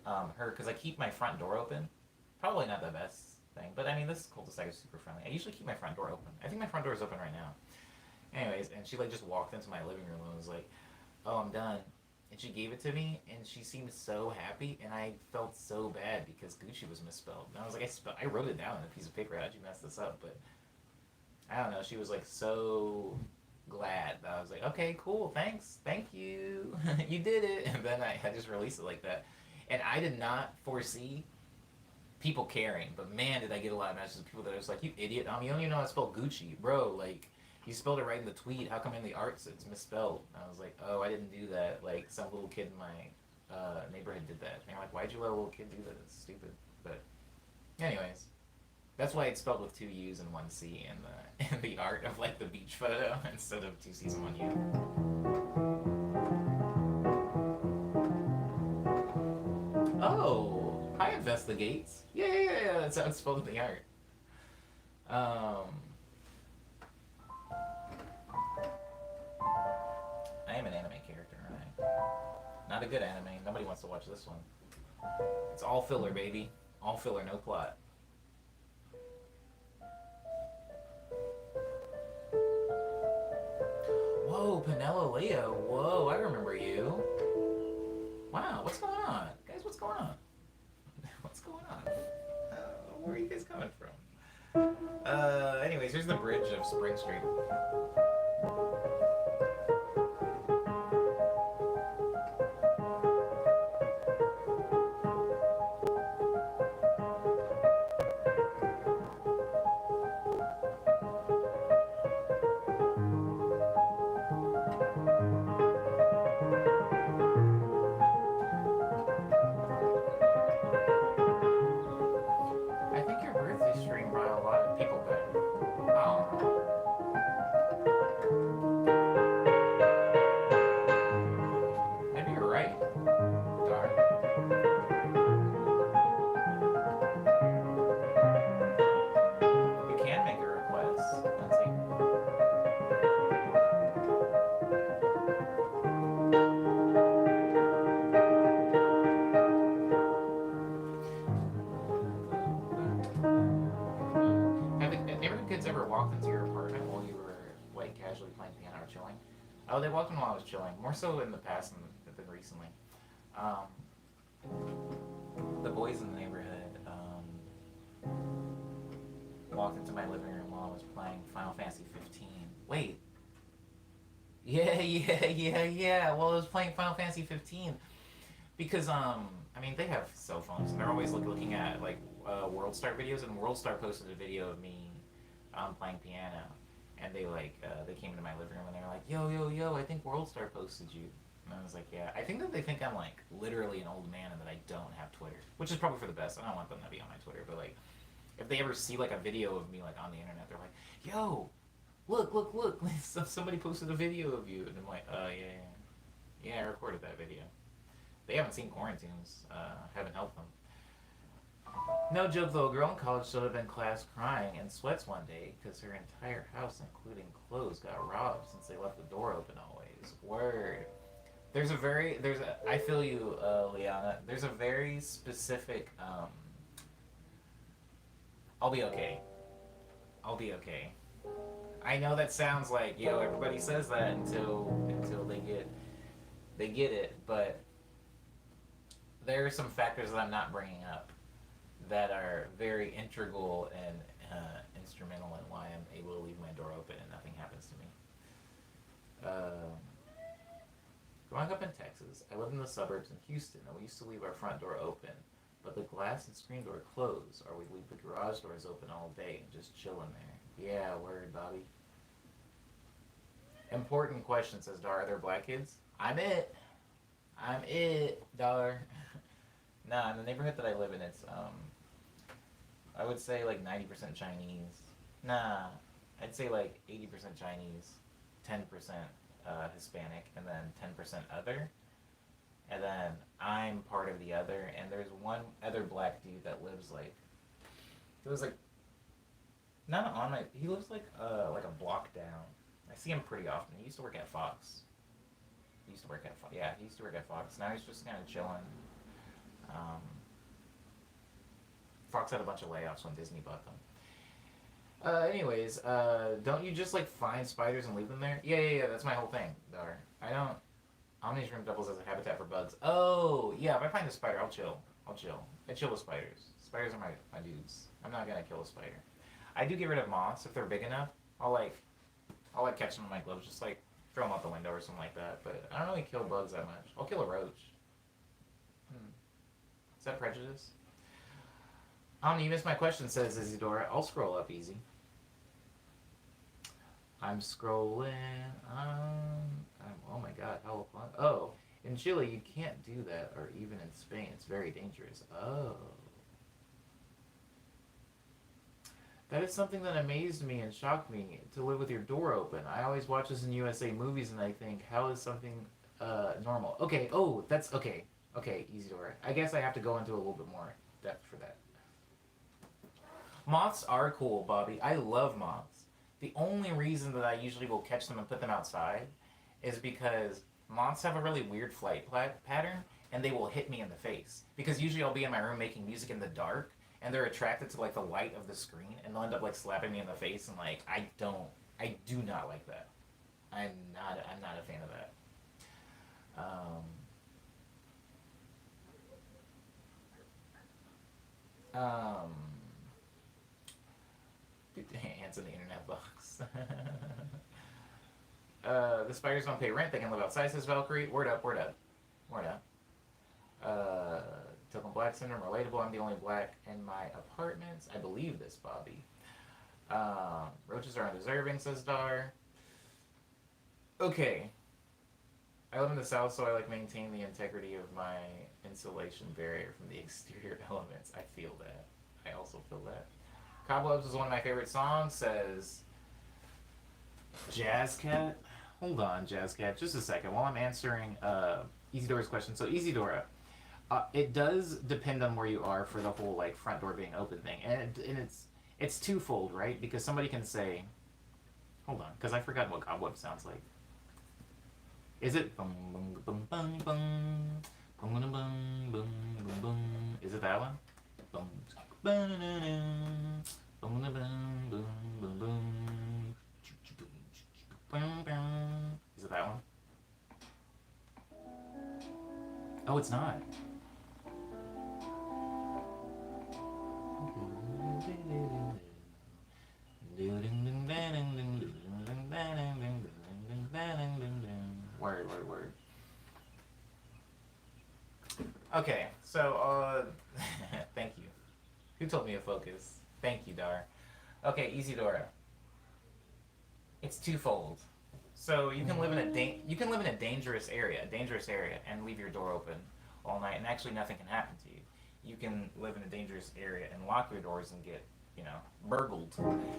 her, because I keep my front door open. Probably not the best thing, but I mean, this cul-de-sac is super friendly. I usually keep my front door open. I think my front door is open right now. Anyways, and she like just walked into my living room and was like, oh, I'm done. And she gave it to me, and she seemed so happy, and I felt so bad because Gucci was misspelled. And I was like, I wrote it down on a piece of paper. How'd you mess this up? But I don't know. She was like so glad that I was like, okay, cool, thanks, thank you, you did it. And then I just released it like that. And I did not foresee people caring, but man, did I get a lot of messages of people that are just like, you idiot, you don't even know how to spell Gucci, bro. Like, you spelled it right in the tweet. How come in the arts it's misspelled? And I was like, oh, I didn't do that. Like, some little kid in my neighborhood did that. And you're like, why'd you let a little kid do that? It's stupid. But anyways, that's why it's spelled with two U's and one C in the in the art of like the beach photo instead of two C's and one U. Oh, I investigates. Yeah. That's how it's spelled in the art. I am an anime character, right? Not a good anime. Nobody wants to watch this one. It's all filler, baby. All filler, no plot. Whoa, Penelo Leo. Whoa, I remember you. Wow, what's going on? Guys, what's going on? What's going on? Where are you guys coming from? Anyways, here's the bridge of Spring Street. I think your birthday stream brought a lot of people back. Oh. Maybe you're right. Darn. You can make a request. Let's see. Have the neighborhood kids ever walked into your apartment while you were like casually playing piano or chilling? Oh, they walked in while I was chilling. More so in the past than recently. Um, the boys in the neighborhood walked into my living room while I was playing Final Fantasy 15. Wait. Yeah. Well, I was playing Final Fantasy 15 because I mean they have cell phones and they're always looking at like World Star videos, and World Star posted a video of me playing piano, and they they came into my living room and they were like, yo, I think World Star posted you. And I was like, yeah. I think that they think I'm like literally an old man and that I don't have Twitter, which is probably for the best. I don't want them to be on my Twitter, but like if they ever see like a video of me like on the internet, they're like, yo, look, somebody posted a video of you, and I'm like, yeah, I recorded that video. They haven't seen Quarantunes, haven't helped them. No joke though, a girl in college showed up in class crying in sweats one day because her entire house, including clothes, got robbed since they left the door open always. Word. I feel you, Liana. There's a very specific, I'll be okay. I know that sounds like, everybody says that until they get it, but there are some factors that I'm not bringing up that are very integral and instrumental in why I'm able to leave my door open and nothing happens to me. Growing up in Texas, I lived in the suburbs in Houston, and we used to leave our front door open, but the glass and screen door closed, or we'd leave the garage doors open all day and just chill in there. Yeah, word, Bobby. Important question, says Dar. Are there black kids? I'm it, Dar. Nah, in the neighborhood that I live in, it's, I would say like 90% Chinese. Nah, I'd say like 80% Chinese, 10% Hispanic, and then 10% other. And then I'm part of the other, and there's one other black dude that lives like, he lives like, not on my, he lives like a block down. I see him pretty often. He used to work at Fox. He used to work at Fox. Now he's just kind of chilling. Fox had a bunch of layoffs when Disney bought them. Anyways, don't you just like find spiders and leave them there? Yeah, that's my whole thing, Dar. I don't. Omni's room doubles as a habitat for bugs. Oh, yeah, if I find a spider, I'll chill. I chill with spiders. Spiders are my dudes. I'm not gonna kill a spider. I do get rid of moths if they're big enough. I'll catch them in my gloves, just like throw them out the window or something like that. But I don't really kill bugs that much. I'll kill a roach. Is that prejudice? Omni, you missed my question, says Isidora. I'll scroll up easy. I'm scrolling. Oh my god, how fun. Oh, In Chile, you can't do that, or even in Spain, it's very dangerous. Oh. That is something that amazed me and shocked me to live with your door open. I always watch this in USA movies and I think, how is something normal? Okay, oh, that's okay. Okay, easy door. I guess I have to go into a little bit more depth for that. Moths are cool, Bobby. I love moths. The only reason that I usually will catch them and put them outside is because moths have a really weird pattern and they will hit me in the face. Because usually I'll be in my room making music in the dark and they're attracted to like the light of the screen and they'll end up like slapping me in the face and like I do not like that. I'm not a fan of that. Um, Ants in the internet box. The spiders don't pay rent. They can live outside, says Valkyrie. Word up, word up, word up. Token Black Syndrome, relatable. I'm the only black in my apartments. I believe this, Bobby. Roaches are undeserving, says Dar. Okay. I live in the south, so I like maintain the integrity of my insulation barrier from the exterior elements. I feel that. I also feel that. Cobwebs is one of my favorite songs, says Jazz Cat. Hold on, Jazz Cat, just a second while I'm answering Easydora's question. So Easydora, it does depend on where you are for the whole like front door being open thing, and it's twofold, right? Because somebody can say, hold on, because I forgot what cobweb sounds like. Is it bum bum bum bum bum bum bum bum bum bum? Is it that one? Bum bum bum bum bum bum. Is it that one? Oh, it's not. Word, word, word. Okay, so, thank you. Who told me to focus? Thank you, Dar. Okay, Easydora. It's twofold. So you can live in a dangerous area, and leave your door open all night, and actually nothing can happen to you. You can live in a dangerous area and lock your doors and get, burgled.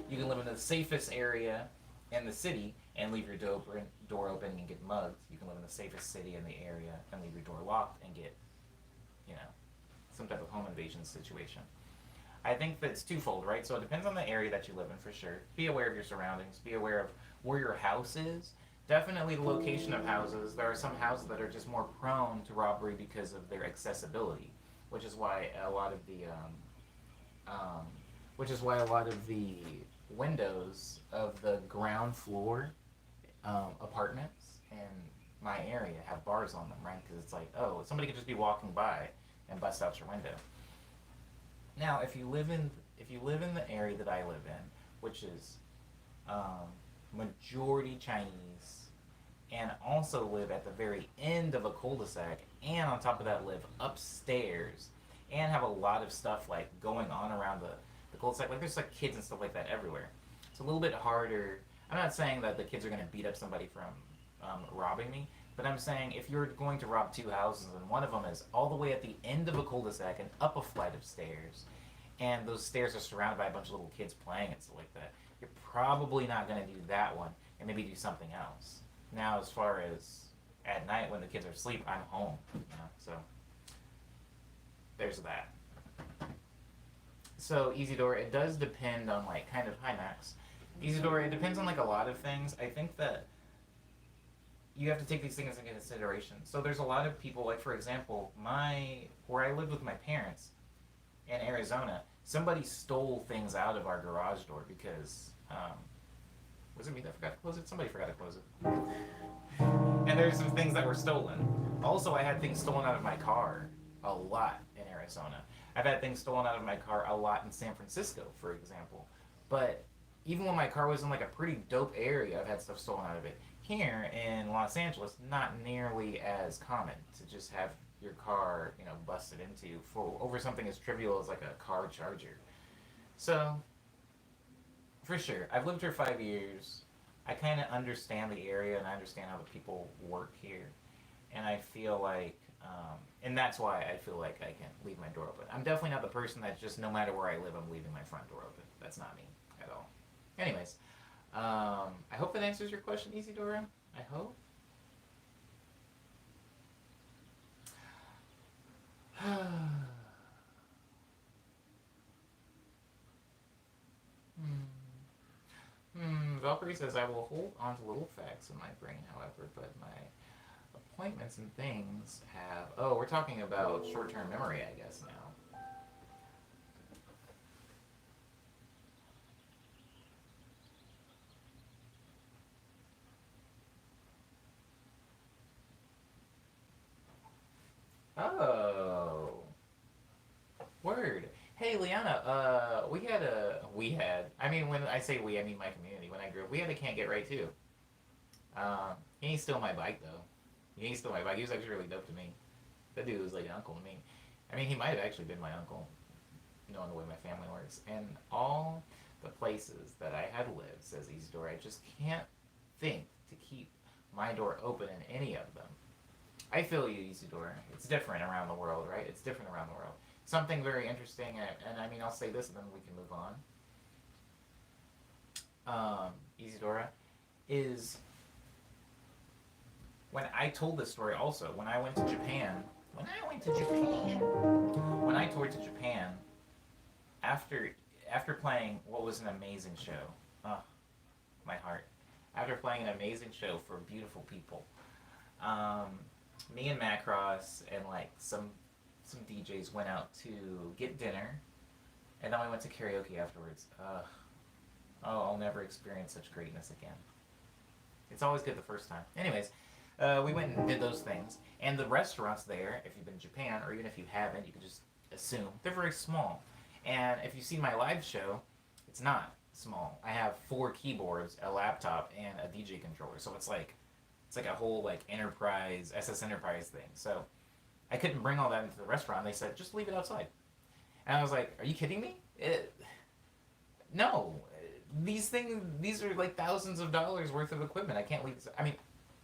You can live in the safest area in the city and leave your door open and get mugged. You can live in the safest city in the area and leave your door locked and get, some type of home invasion situation. I think that it's twofold, right? So it depends on the area that you live in for sure. Be aware of your surroundings. Be aware of where your house is. Definitely the location of houses. There are some houses that are just more prone to robbery because of their accessibility, which is why a lot of the windows of the ground floor apartments in my area have bars on them, right? Because it's like, oh, somebody could just be walking by and bust out your window. Now, if you live in the area that I live in, which is majority Chinese, and also live at the very end of a cul-de-sac, and on top of that live upstairs, and have a lot of stuff like going on around the cul-de-sac, like there's like kids and stuff like that everywhere. It's a little bit harder. I'm not saying that the kids are going to beat up somebody from robbing me, but I'm saying if you're going to rob two houses and one of them is all the way at the end of a cul-de-sac and up a flight of stairs, and those stairs are surrounded by a bunch of little kids playing and stuff like that, you're probably not going to do that one and maybe do something else. Now, as far as at night when the kids are asleep, I'm home, so there's that. So Easydora, it does depend on like kind of, hi Max. Easydora, it depends on like a lot of things. I think that you have to take these things into consideration. So there's a lot of people, like for example, where I lived with my parents in Arizona, somebody stole things out of our garage door because, was it me that forgot to close it? Somebody forgot to close it. And there's some things that were stolen. Also, I had things stolen out of my car a lot in Arizona. I've had things stolen out of my car a lot in San Francisco, for example. But even when my car was in like a pretty dope area, I've had stuff stolen out of it. Here in Los Angeles, not nearly as common to just have your car, busted into for over something as trivial as like a car charger. So, for sure, I've lived here 5 years. I kind of understand the area and I understand how the people work here. and I feel like, and that's why I feel like I can leave my door open. I'm definitely not the person that just no matter where I live, I'm leaving my front door open. That's not me at all. Anyways, I hope that answers your question, Isidora. I hope. Valkyrie says, I will hold on to little facts in my brain, however, but my appointments and things have. Oh, we're talking about short term memory, I guess, now. Oh. Word. Hey, Liana, I mean, when I say we, I mean my community. When I grew up, we had a Can't Get Right too. He ain't steal my bike, though. He ain't steal my bike. He was actually really dope to me. That dude was like an uncle to me. I mean, he might have actually been my uncle, knowing the way my family works. And all the places that I had lived, says Isidore, I just can't think to keep my door open in any of them. I feel you, Isidore. It's different around the world, right? It's different around the world. Something very interesting, and I mean, I'll say this and then we can move on. Isidora, is when I told this story also, when I went to Japan, when I toured to Japan, after after playing what was an amazing show, oh, my heart, after playing an amazing show for beautiful people, um, me and Macross and like some DJs went out to get dinner, and then we went to karaoke afterwards. Oh, I'll never experience such greatness again. It's always good the first time. Anyways, we went and did those things, and the restaurants there, if you've been to Japan, or even if you haven't, you can just assume they're very small. And if you see my live show, it's not small. I have 4 keyboards, a laptop, and a DJ controller. So it's like a whole like enterprise SS Enterprise thing. So I couldn't bring all that into the restaurant. They said just leave it outside, and I was like, "Are you kidding me? No, these are like thousands of dollars worth of equipment. I can't leave this. I mean,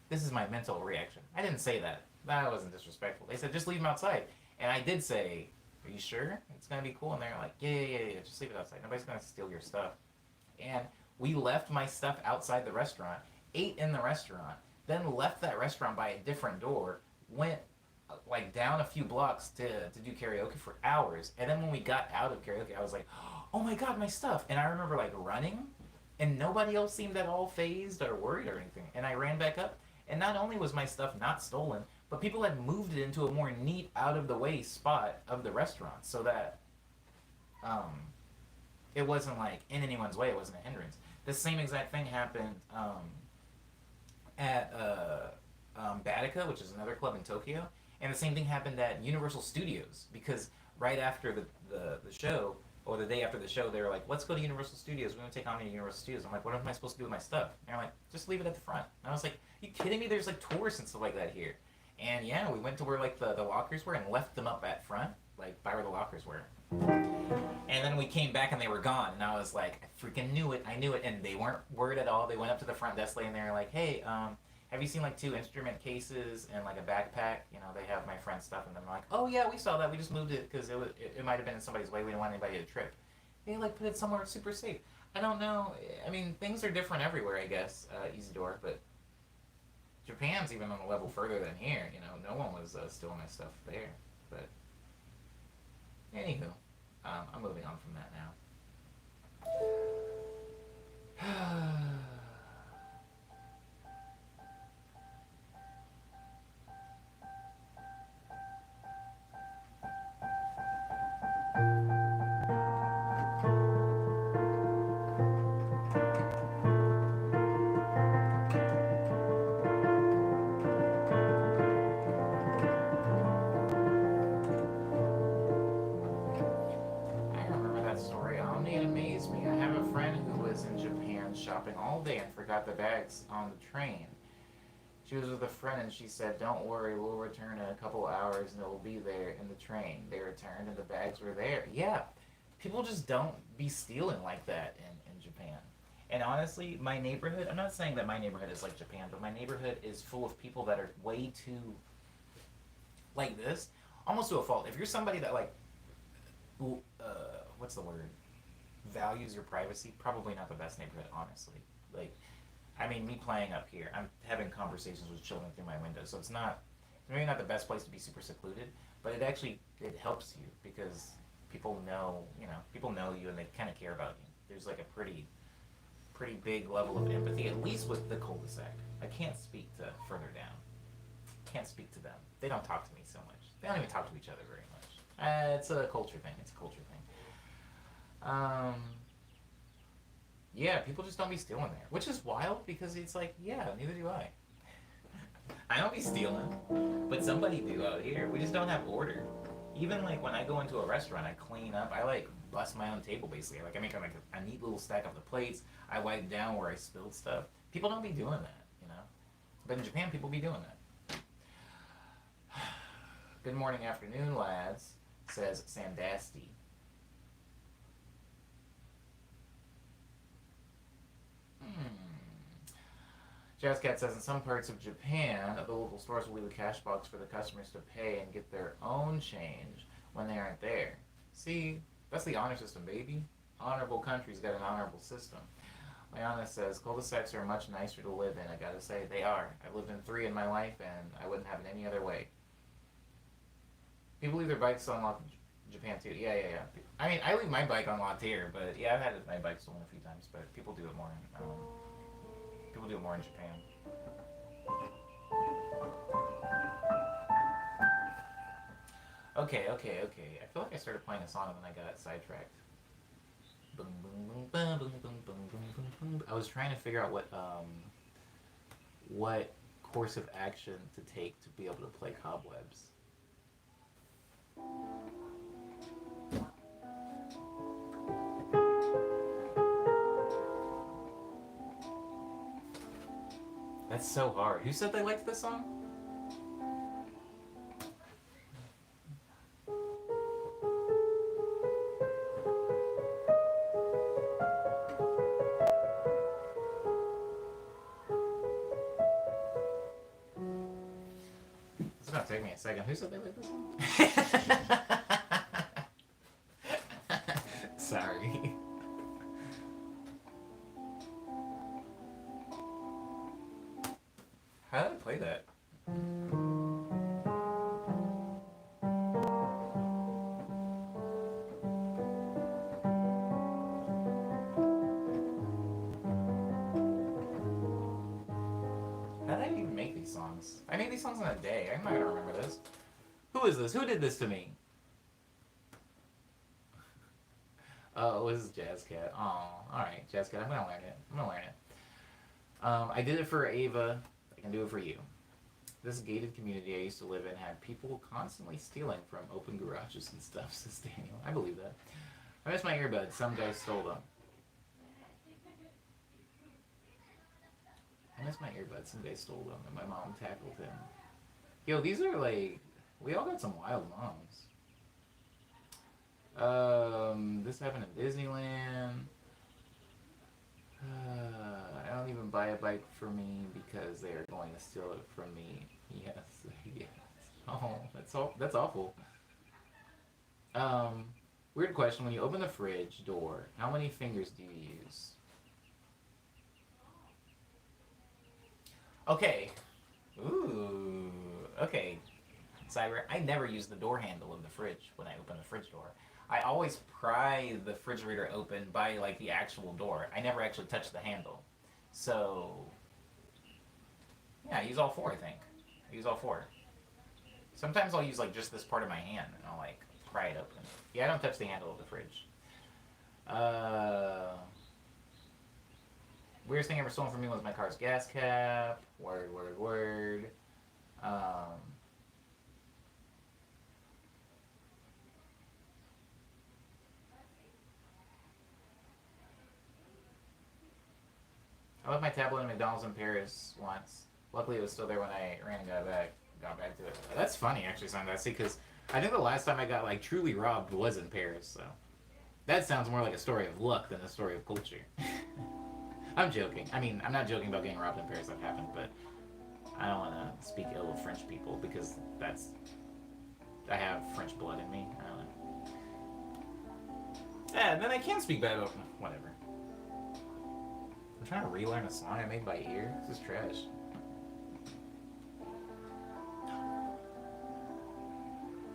this is my mental reaction. I didn't say that. That wasn't disrespectful. They said just leave them outside, and I did say, "Are you sure it's gonna be cool?" And they're like, "Yeah. Just leave it outside. Nobody's gonna steal your stuff." And we left my stuff outside the restaurant, ate in the restaurant, then left that restaurant by a different door, went like down a few blocks to do karaoke for hours. And then when we got out of karaoke, I was like, oh my god, my stuff. And I remember like running, and nobody else seemed at all phased or worried or anything. And I ran back up, and not only was my stuff not stolen, but people had moved it into a more neat, out of the way spot of the restaurant so that um, it wasn't like in anyone's way, it wasn't a hindrance. The same exact thing happened at Batica, which is another club in Tokyo, and the same thing happened at Universal Studios because right after the show, or the day after the show, they were like, let's go to Universal Studios. We're going to take on Universal Studios. I'm like, what am I supposed to do with my stuff? And they're like, just leave it at the front. And I was like, you kidding me? There's like tourists and stuff like that here. And yeah, we went to where like the lockers were and left them up at front, like by where the lockers were. And then we came back and they were gone. And I was like, I freaking knew it. I knew it. And they weren't worried at all. They went up to the front desk lady and they were like, hey, have you seen like 2 instrument cases and like a backpack? You know, they have my friend's stuff. And then I'm like, oh yeah, we saw that. We just moved it because it might have been in somebody's way. We didn't want anybody to trip. They like put it somewhere super safe. I don't know. I mean, things are different everywhere, I guess, Isidore. But Japan's even on a level further than here. You know, no one was stealing my stuff there. But anywho, I'm moving on from that now. I remember that story. Omni, it amazed me. I have a friend who was in Japan shopping all day and forgot the bags on the train. She was with a friend and she said, don't worry, we'll return in a couple hours and it will be there in the train. They returned and the bags were there. Yeah, people just don't be stealing like that in Japan. And honestly, my neighborhood, I'm not saying that my neighborhood is like Japan, but my neighborhood is full of people that are way too like this, almost to a fault. If you're somebody that like, what's the word, values your privacy, probably not the best neighborhood, honestly. Like, I mean, me playing up here, I'm having conversations with children through my window, so it's not maybe not the best place to be super secluded, but it actually it helps you because people know you and they kind of care about you. There's like a pretty big level of empathy, at least with the cul-de-sac. I can't speak to further down. Can't speak to them. They don't talk to me so much. They don't even talk to each other very much. It's a culture thing. It's a culture thing. Yeah, people just don't be stealing there, which is wild because it's like, yeah, neither do I. I don't be stealing, but somebody do out here. We just don't have order. Even like when I go into a restaurant, I clean up. I like bust my own table basically. Like I make like a neat little stack of the plates. I wipe down where I spilled stuff. People don't be doing that. But in Japan, people be doing that. Good morning, afternoon, lads, says Sandasti. Jazzcat says in some parts of Japan, the local stores will leave a cash box for the customers to pay and get their own change when they aren't there. See, that's the honor system, baby. Honorable country's got an honorable system. Liana says, cul-de-sacs are much nicer to live in, I gotta say. They are. I've lived in 3 in my life, and I wouldn't have it any other way. People leave their bikes on lot in Japan, too. Yeah. I mean, I leave my bike on lot here, but yeah, I've had my bike stolen a few times, but people do it more in, Japan. Okay. I feel like I started playing a song and then I got sidetracked. Boom, boom, boom, boom, boom, boom, boom, boom, boom. I was trying to figure out what course of action to take to be able to play Cobwebs. That's so hard. Who said they liked this song? It's gonna take me a second. Who said they liked this song? Sorry. How did I play that? How did I even make these songs? I made these songs in a day. I'm not gonna remember this. Who is this? Who did this to me? Oh, this is Jazzcat. Oh, alright, Jazzcat. I'm gonna learn it. I did it for Ava. I can do it for you. This gated community I used to live in had people constantly stealing from open garages and stuff, says Daniel. I believe that. I missed my earbuds. Some guy stole them. Some guy stole them and my mom tackled him. Yo, these are like... We all got some wild moms. This happened in Disneyland. I don't even buy a bike for me because they are going to steal it from me. Yes. Oh, that's awful. Weird question. When you open the fridge door, how many fingers do you use? Okay. Ooh. Okay. Cyber, I never use the door handle of the fridge when I open the fridge door. I always pry the refrigerator open by like the actual door. I never actually touch the handle. So yeah, I use all 4, I think. I use all 4. Sometimes I'll use like just this part of my hand and I'll like pry it open. Yeah, I don't touch the handle of the fridge. Weirdest thing ever stolen from me was my car's gas cap. Word. I left my tablet in McDonald's in Paris once. Luckily, it was still there when I ran and got back to it. That's funny, actually, Sandusky, because I think the last time I got like truly robbed was in Paris. So that sounds more like a story of luck than a story of culture. I'm joking. I mean, I'm not joking about getting robbed in Paris. That happened, but I don't want to speak ill of French people because that's I have French blood in me. I don't know. Yeah, and then I can speak bad. Whatever. I'm trying to relearn a song I made by ear. This is trash.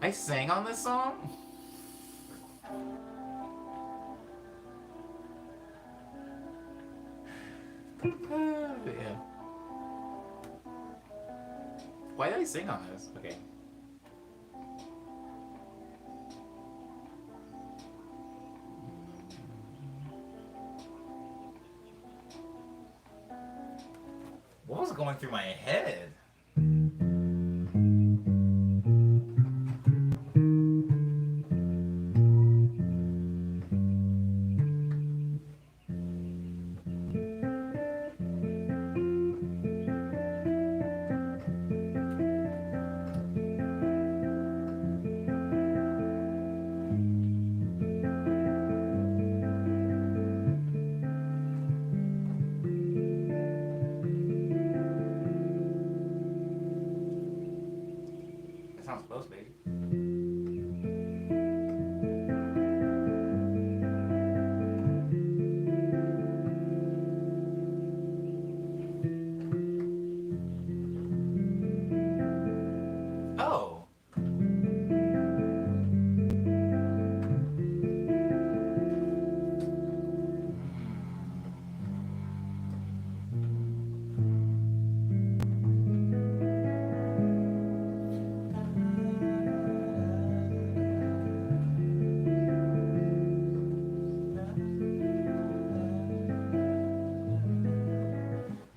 I sang on this song? Yeah. Why did I sing on this? Okay. What was going through my head? That sounds close, baby. Oh.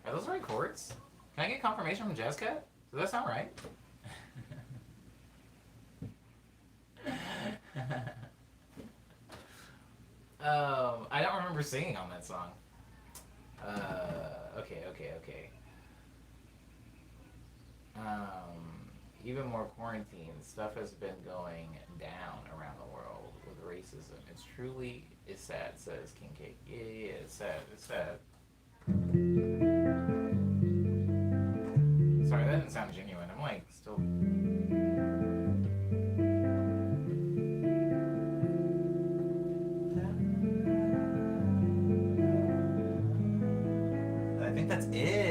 Are those the right chords? Can I get confirmation from Jazz Cat? Does that sound right? I don't remember singing on that song. Okay. Even more quarantine. Stuff has been going down around the world with racism. It's sad, says King Cake. Yeah, it's sad. Sorry, that didn't sound genuine. I'm like, still... I think that's it.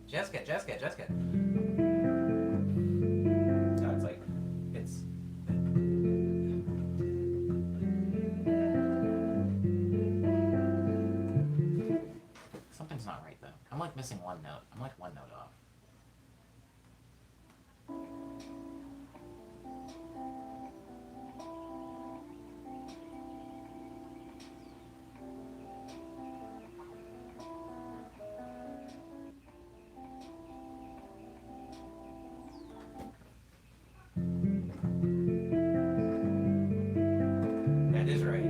Jessica. No, it's like, it's... Something's not right, though. I'm like missing one note. I'm like one note off. That is right.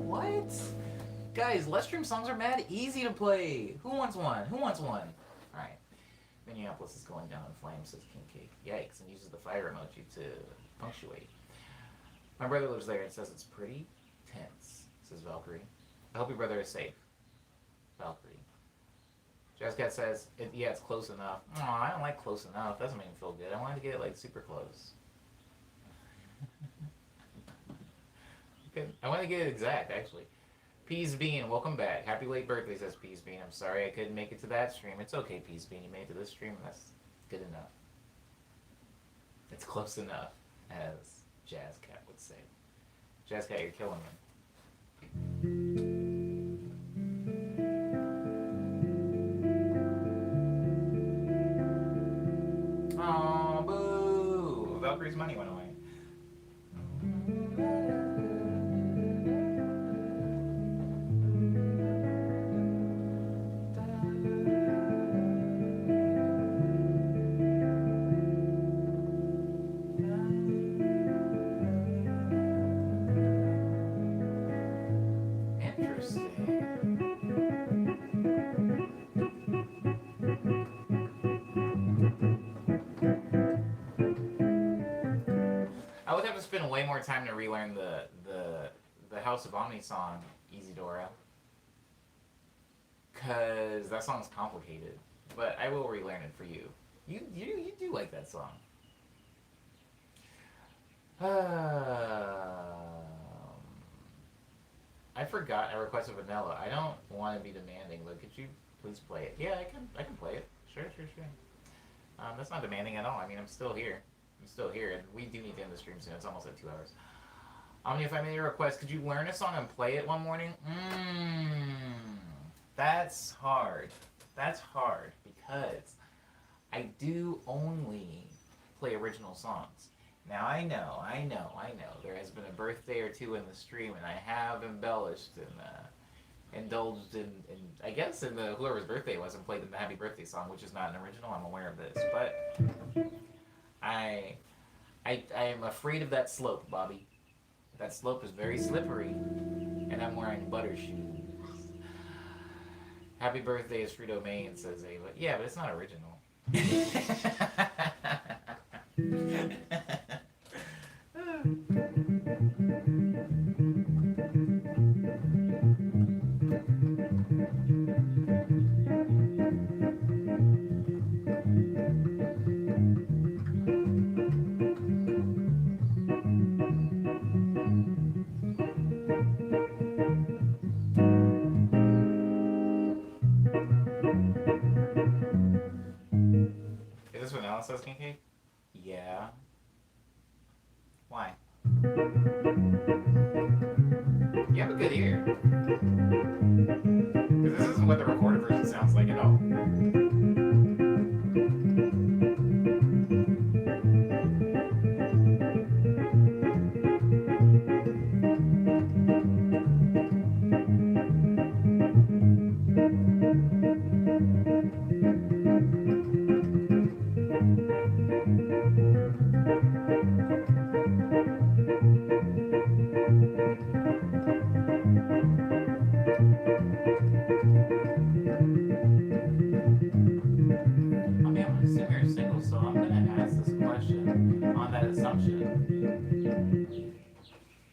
What? Guys, Let's Stream songs are mad easy to play. Who wants one? Alright. Minneapolis is going down in flames, says King Cake. Yikes, and uses the fire emoji to punctuate. My brother lives there and says it's pretty tense, says Valkyrie. I hope your brother is safe. Valkyrie. Jazzcat says, yeah, it's close enough. Aw, I don't like close enough. Doesn't make me feel good. I wanted to get it like super close. Okay. I want to get it exact, actually. Peas Bean, welcome back. Happy late birthday, says Peas Bean. I'm sorry I couldn't make it to that stream. It's okay, Peas Bean. You made it to this stream. That's good enough. It's close enough, as Jazzcat would say. Jazzcat, you're killing me. Oh, boo! Valkyrie's money went away. Spend way more time to relearn the House of Omni song, Easy Dora. because that song's complicated. But I will relearn it for you. You do like that song. I forgot I requested vanilla. I don't want to be demanding, but could you please play it? Yeah, I can play it. Sure. That's not demanding at all. I mean, I'm still here. And we do need to end the stream soon. It's almost at 2 hours. Omni, if I made a request, could you learn a song and play it one morning? That's hard. That's hard because I do only play original songs. Now I know. There has been a birthday or two in the stream, and I have embellished and indulged in I guess in the whoever's birthday it was and played the happy birthday song, which is not an original. I'm aware of this, but I am afraid of that slope, Bobby. That slope is very slippery, and I'm wearing butter shoes. Happy birthday is Frito Main, says Ava. Yeah, but it's not original. Is this vanilla says king cake? Yeah. Why? You have a good ear. Because this isn't what the recorded version sounds like at all.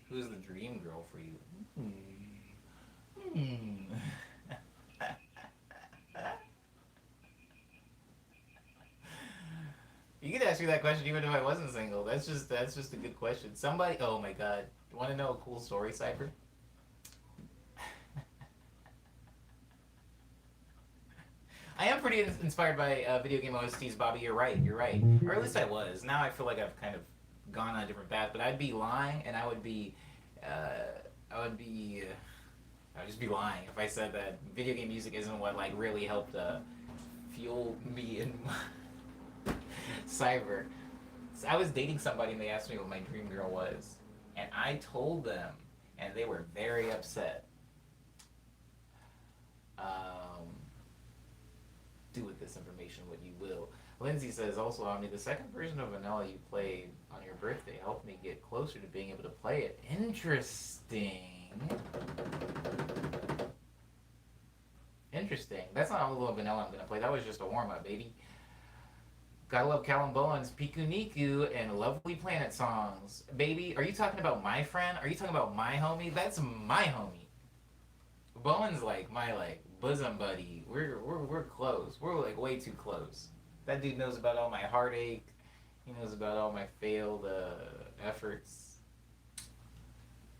Who's the dream girl for you? You could ask me that question even if I wasn't single. That's just a good question. Somebody, oh my god, you want to know a cool story, Cypher? I am pretty inspired by video game OSTs, Bobby. You're right. Or at least I was. Now I feel like I've kind of gone on a different path. But I'd be lying, and I would just be lying if I said that video game music isn't what like really helped fuel me in cyber. So I was dating somebody, and they asked me what my dream girl was, and I told them, and they were very upset. Do with this information what you will. Lindsay says also, Omni, the second version of Vanilla you played on your birthday helped me get closer to being able to play it. Interesting. That's not all the Vanilla I'm going to play. That was just a warm-up, baby. Gotta love Callum Bowen's Piku Niku and Lovely Planet songs. Baby, are you talking about my friend? Are you talking about my homie? That's my homie. Bowen's like my bosom buddy. We're close. We're like way too close. That dude knows about all my heartache. He knows about all my failed efforts.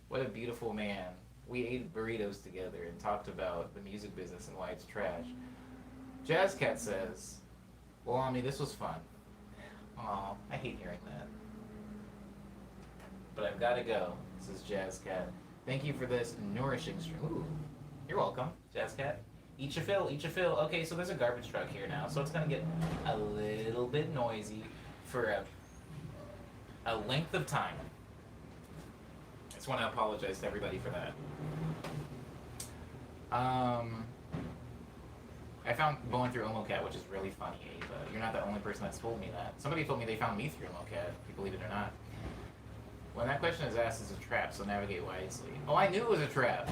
What a beautiful man. We ate burritos together and talked about the music business and why it's trash. Jazz Cat says, well, Omni, this was fun. Aw, I hate hearing that. But I've got to go, says Jazz Cat. Thank you for this nourishing stream. Ooh, you're welcome, Jazz Cat. Eat your fill, eat your fill. Okay, so there's a garbage truck here now, so it's going to get a little bit noisy for a length of time. I just want to apologize to everybody for that. I found Bowen through OmoCat, which is really funny, Ava. You're not the only person that's told me that. Somebody told me they found me through OmoCat, if you believe it or not. When that question is asked, it's a trap, so navigate wisely. Oh, I knew it was a trap.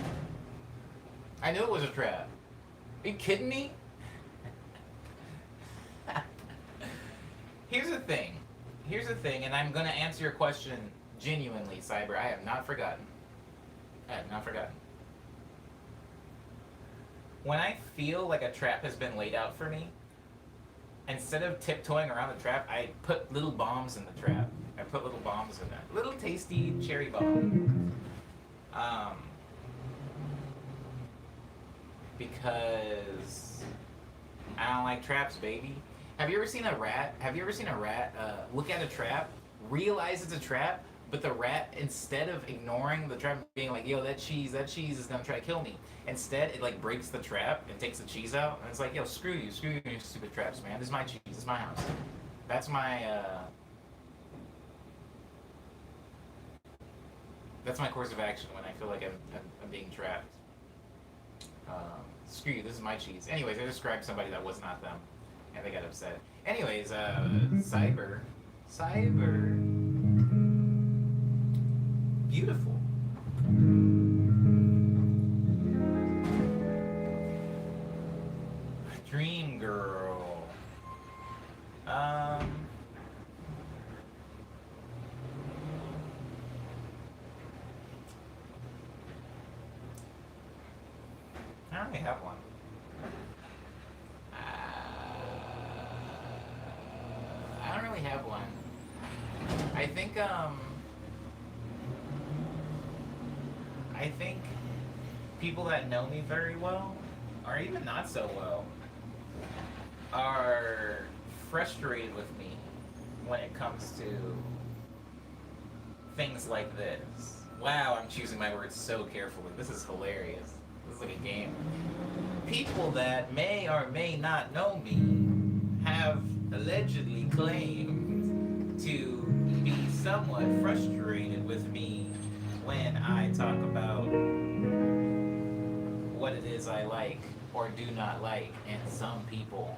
I knew it was a trap. Are you kidding me? Here's the thing, and I'm going to answer your question genuinely, Cyber. I have not forgotten. When I feel like a trap has been laid out for me, instead of tiptoeing around the trap, I put little bombs in the trap. I put little bombs in there. Little tasty cherry bomb. Um, because I don't like traps, baby. Have you ever seen a rat? Have you ever seen a rat look at a trap, realize it's a trap, but the rat, instead of ignoring the trap, being like, "Yo, that cheese is gonna try to kill me," instead it like breaks the trap and takes the cheese out, and it's like, "Yo, screw you, stupid traps, man. This is my cheese. This is my house." That's my that's my course of action when I feel like I'm being trapped. Screw you, this is my cheese. Anyways, I described somebody that was not them, and they got upset. Anyways, cyber, beautiful. Dream girl. I don't really have one. I don't really have one. I think I think people that know me very well, or even not so well, are frustrated with me when it comes to things like this. Wow, I'm choosing my words so carefully. This is hilarious. This is like a game. People that may or may not know me have allegedly claimed to be somewhat frustrated with me when I talk about what it is I like or do not like in some people.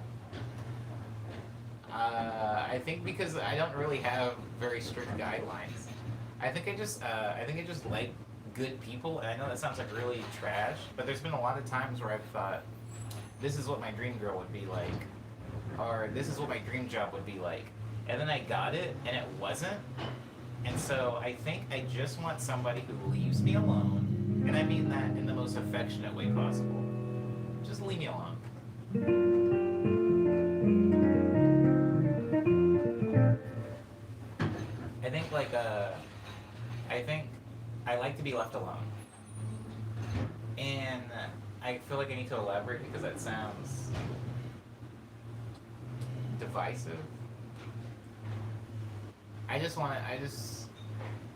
I think because I don't really have very strict guidelines. I think I just like good people, and I know that sounds like really trash, but there's been a lot of times where I've thought, this is what my dream girl would be like, or this is what my dream job would be like, and then I got it, and it wasn't, and so I think I just want somebody who leaves me alone, and I mean that in the most affectionate way possible. Just leave me alone. I think like I think I like to be left alone, and I feel like I need to elaborate because that sounds divisive. I just want to.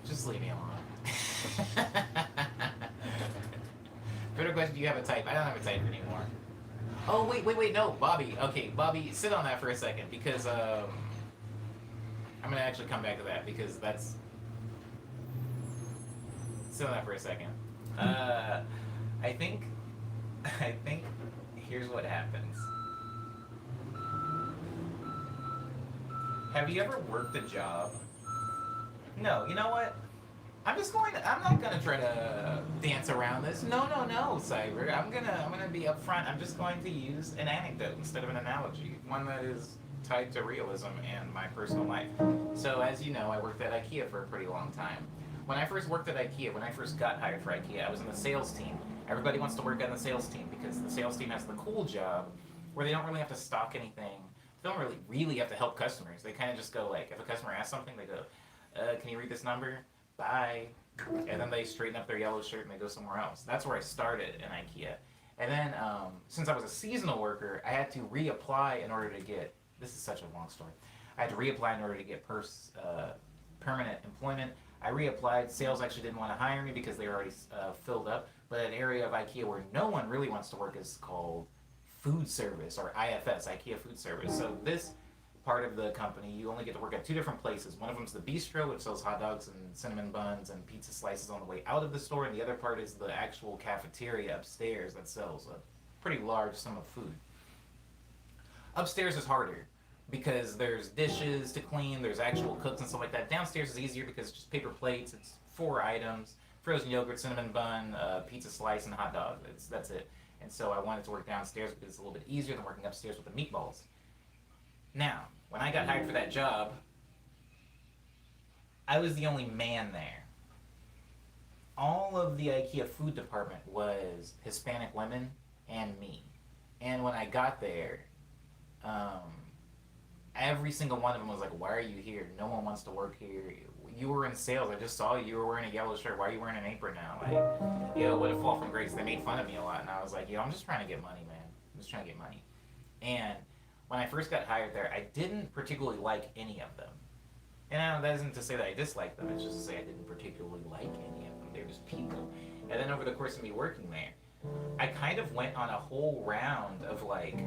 Just leave me alone. Better question: do you have a type? I don't have a type anymore. Oh wait, no, Bobby. Okay, Bobby, sit on that for a second because I'm gonna actually come back to that because that's. Sit on that for a second. I think, I think, here's what happens. Have you ever worked a job? No, you know what? I'm not gonna try to dance around this. No, Cyber. I'm gonna be upfront. I'm just going to use an anecdote instead of an analogy. One that is tied to realism and my personal life. So as you know, I worked at IKEA for a pretty long time. When I first worked at IKEA, when I first got hired for IKEA, I was in the sales team. Everybody wants to work on the sales team because the sales team has the cool job where they don't really have to stock anything. They don't really have to help customers. They kind of just go like, if a customer asks something, they go, can you read this number? Bye. And then they straighten up their yellow shirt and they go somewhere else. That's where I started in IKEA. And then, since I was a seasonal worker, I had to reapply in order to get, this is such a long story, I had to reapply in order to get permanent employment. I reapplied. Sales actually didn't want to hire me because they were already filled up. But an area of IKEA where no one really wants to work is called food service, or IFS, IKEA food service. So this part of the company, you only get to work at two different places. One of them is the bistro, which sells hot dogs and cinnamon buns and pizza slices on the way out of the store, and the other part is the actual cafeteria upstairs that sells a pretty large sum of food. Upstairs is harder because there's dishes to clean, there's actual cooks and stuff like that. Downstairs is easier because it's just paper plates, it's 4 items, frozen yogurt, cinnamon bun, pizza slice, and hot dog. That's it. And so I wanted to work downstairs because it's a little bit easier than working upstairs with the meatballs. Now, when I got hired for that job, I was the only man there. All of the IKEA food department was Hispanic women and me. And when I got there, um, every single one of them was like, "Why are you here? No one wants to work here. You were in sales. I just saw you. You were wearing a yellow shirt. Why are you wearing an apron now? Like, what a fall from grace." They made fun of me a lot, and I was like, I'm just trying to get money, man. I'm just trying to get money. And when I first got hired there, I didn't particularly like any of them. And that isn't to say that I disliked them. It's just to say I didn't particularly like any of them. They were just people. And then over the course of me working there, I kind of went on a whole round of like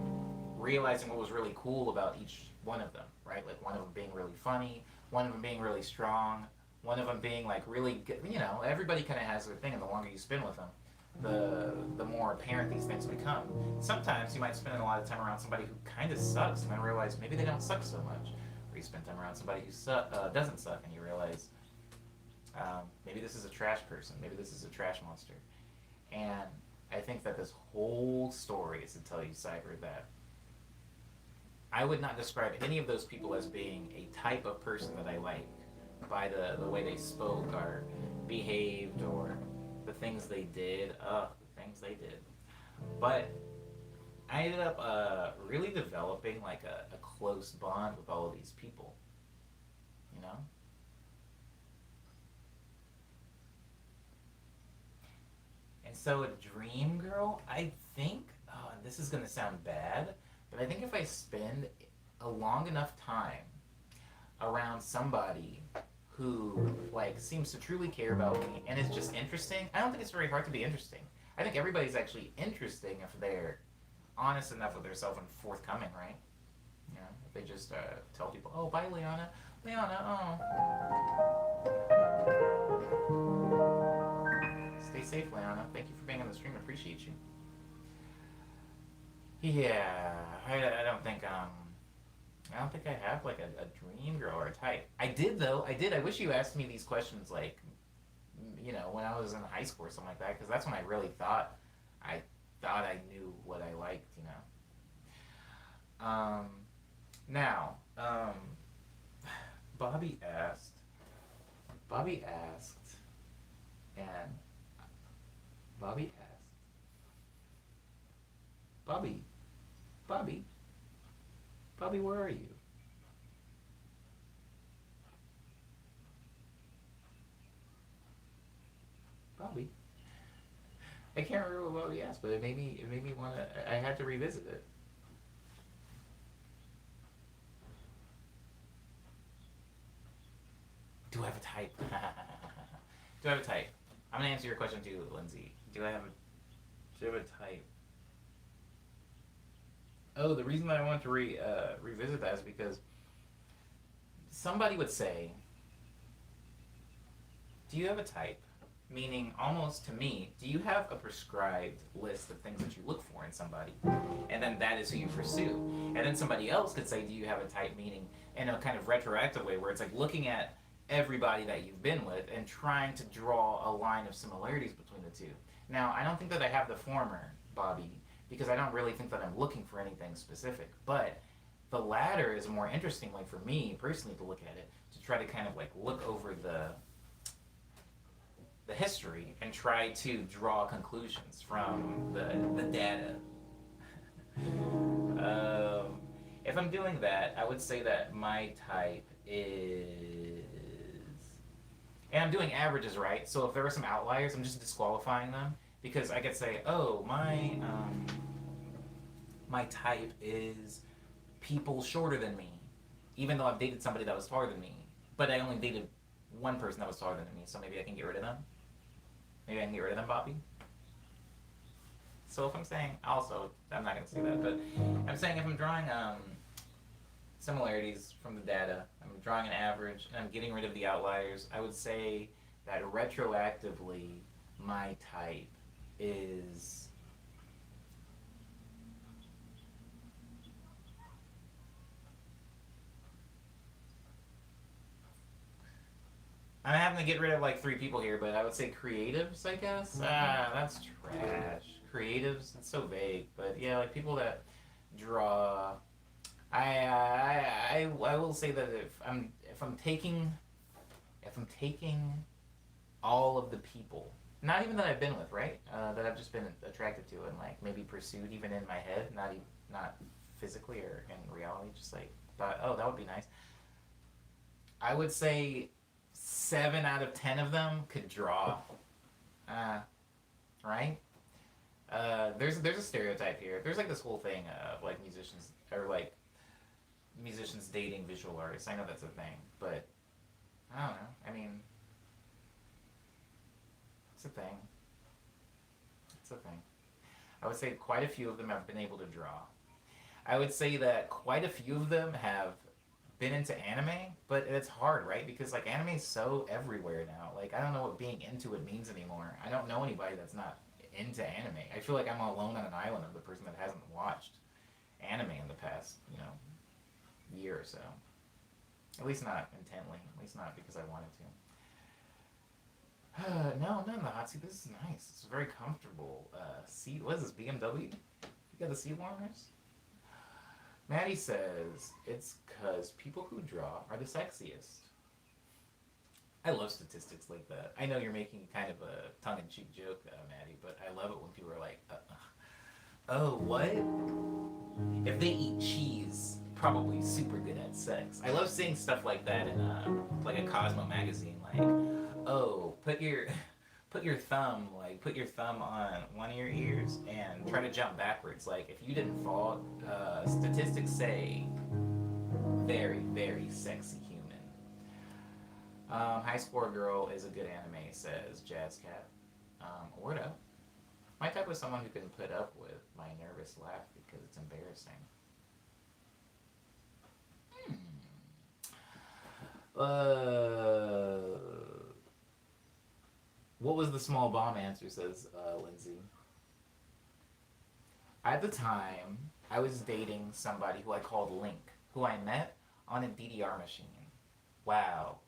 realizing what was really cool about each one of them, right? Like one of them being really funny, one of them being really strong, one of them being like really good. Everybody kind of has their thing, and the longer you spend with them, the more apparent these things become. Sometimes you might spend a lot of time around somebody who kind of sucks, and then realize maybe they don't suck so much. Or you spend time around somebody who doesn't suck, and you realize maybe this is a trash person, maybe this is a trash monster. And I think that this whole story is to tell you, Cyber, that I would not describe any of those people as being a type of person that I like by the way they spoke or behaved or the things they did. The things they did. But I ended up really developing like a close bond with all of these people. You know? And so a dream girl, I think, and this is going to sound bad, but I think if I spend a long enough time around somebody who like seems to truly care about me and is just interesting, I don't think it's very hard to be interesting. I think everybody's actually interesting if they're honest enough with themselves and forthcoming, right? If they just tell people, "Oh, bye, Leona. Leona, stay safe, Leona. Thank you for being on the stream. I appreciate you." Yeah, I don't think I have like a dream girl or a type. I did though. I did. I wish you asked me these questions like, when I was in high school or something like that, because that's when I really I thought I knew what I liked. Now, Bobby asked. Bobby asked, and Bobby asked, Bobby, Bobby, Bobby, where are you? Bobby. I can't remember what Bobby asked, but it made me want to. I had to revisit it. Do I have a type? Do I have a type? I'm gonna answer your question too, Lindsay. Do I have a type? Oh, the reason that I wanted to revisit that is because somebody would say, "Do you have a type?" Meaning, almost to me, do you have a prescribed list of things that you look for in somebody? And then that is who you pursue. And then somebody else could say, "Do you have a type?" Meaning, in a kind of retroactive way, where it's like looking at everybody that you've been with and trying to draw a line of similarities between the two. Now, I don't think that I have the former, Bobby, because I don't really think that I'm looking for anything specific. But the latter is a more interesting way for me personally to look at it, to try to kind of like look over the history and try to draw conclusions from the data. If I'm doing that, I would say that my type is, and I'm doing averages, right? So if there are some outliers, I'm just disqualifying them because I could say, "Oh, my type is people shorter than me," even though I've dated somebody that was taller than me. But I only dated one person that was taller than me, so maybe I can get rid of them. Maybe I can get rid of them, Bobby. So if I'm saying, also, I'm not going to say that, but I'm saying if I'm drawing similarities from the data, I'm drawing an average, and I'm getting rid of the outliers, I would say that retroactively, my type is I'm having to get rid of like 3 people here, but I would say creatives, I guess. That's trash. Creatives, it's so vague, but yeah, like people that draw. I will say that if I'm taking all of the people Not even that I've been with, right? That I've just been attracted to and like maybe pursued even in my head, not physically or in reality. Just like thought, oh, that would be nice. I would say 7 out of 10 of them could draw. Uh, right? There's a stereotype here. There's like this whole thing of like musicians or like musicians dating visual artists. I know that's a thing, but I don't know. I mean, it's a thing. It's a thing. I would say quite a few of them have been able to draw. I would say that quite a few of them have been into anime, but it's hard, right? Because like anime is so everywhere now. Like I don't know what being into it means anymore. I don't know anybody that's not into anime. I feel like I'm alone on an island of the person that hasn't watched anime in the past, year or so. At least not intently. At least not because I wanted to. No, not in the hot seat. This is nice. It's very comfortable. Seat. What is this? BMW? You got the seat warmers? Maddie says it's because people who draw are the sexiest. I love statistics like that. I know you're making kind of a tongue-in-cheek joke, Maddie, but I love it when people are like, "Oh, what? If they eat cheese, probably super good at sex." I love seeing stuff like that in like a Cosmo magazine. Like, oh, put your thumb on one of your ears and try to jump backwards. Like, if you didn't fall, statistics say very, very sexy human. High Score Girl is a good anime, says Jazz Cat. Word up. My type of someone who can put up with my nervous laugh because it's embarrassing. Uh, what was the small bomb answer, says Lindsay. At the time, I was dating somebody who I called Link, who I met on a DDR machine. Wow.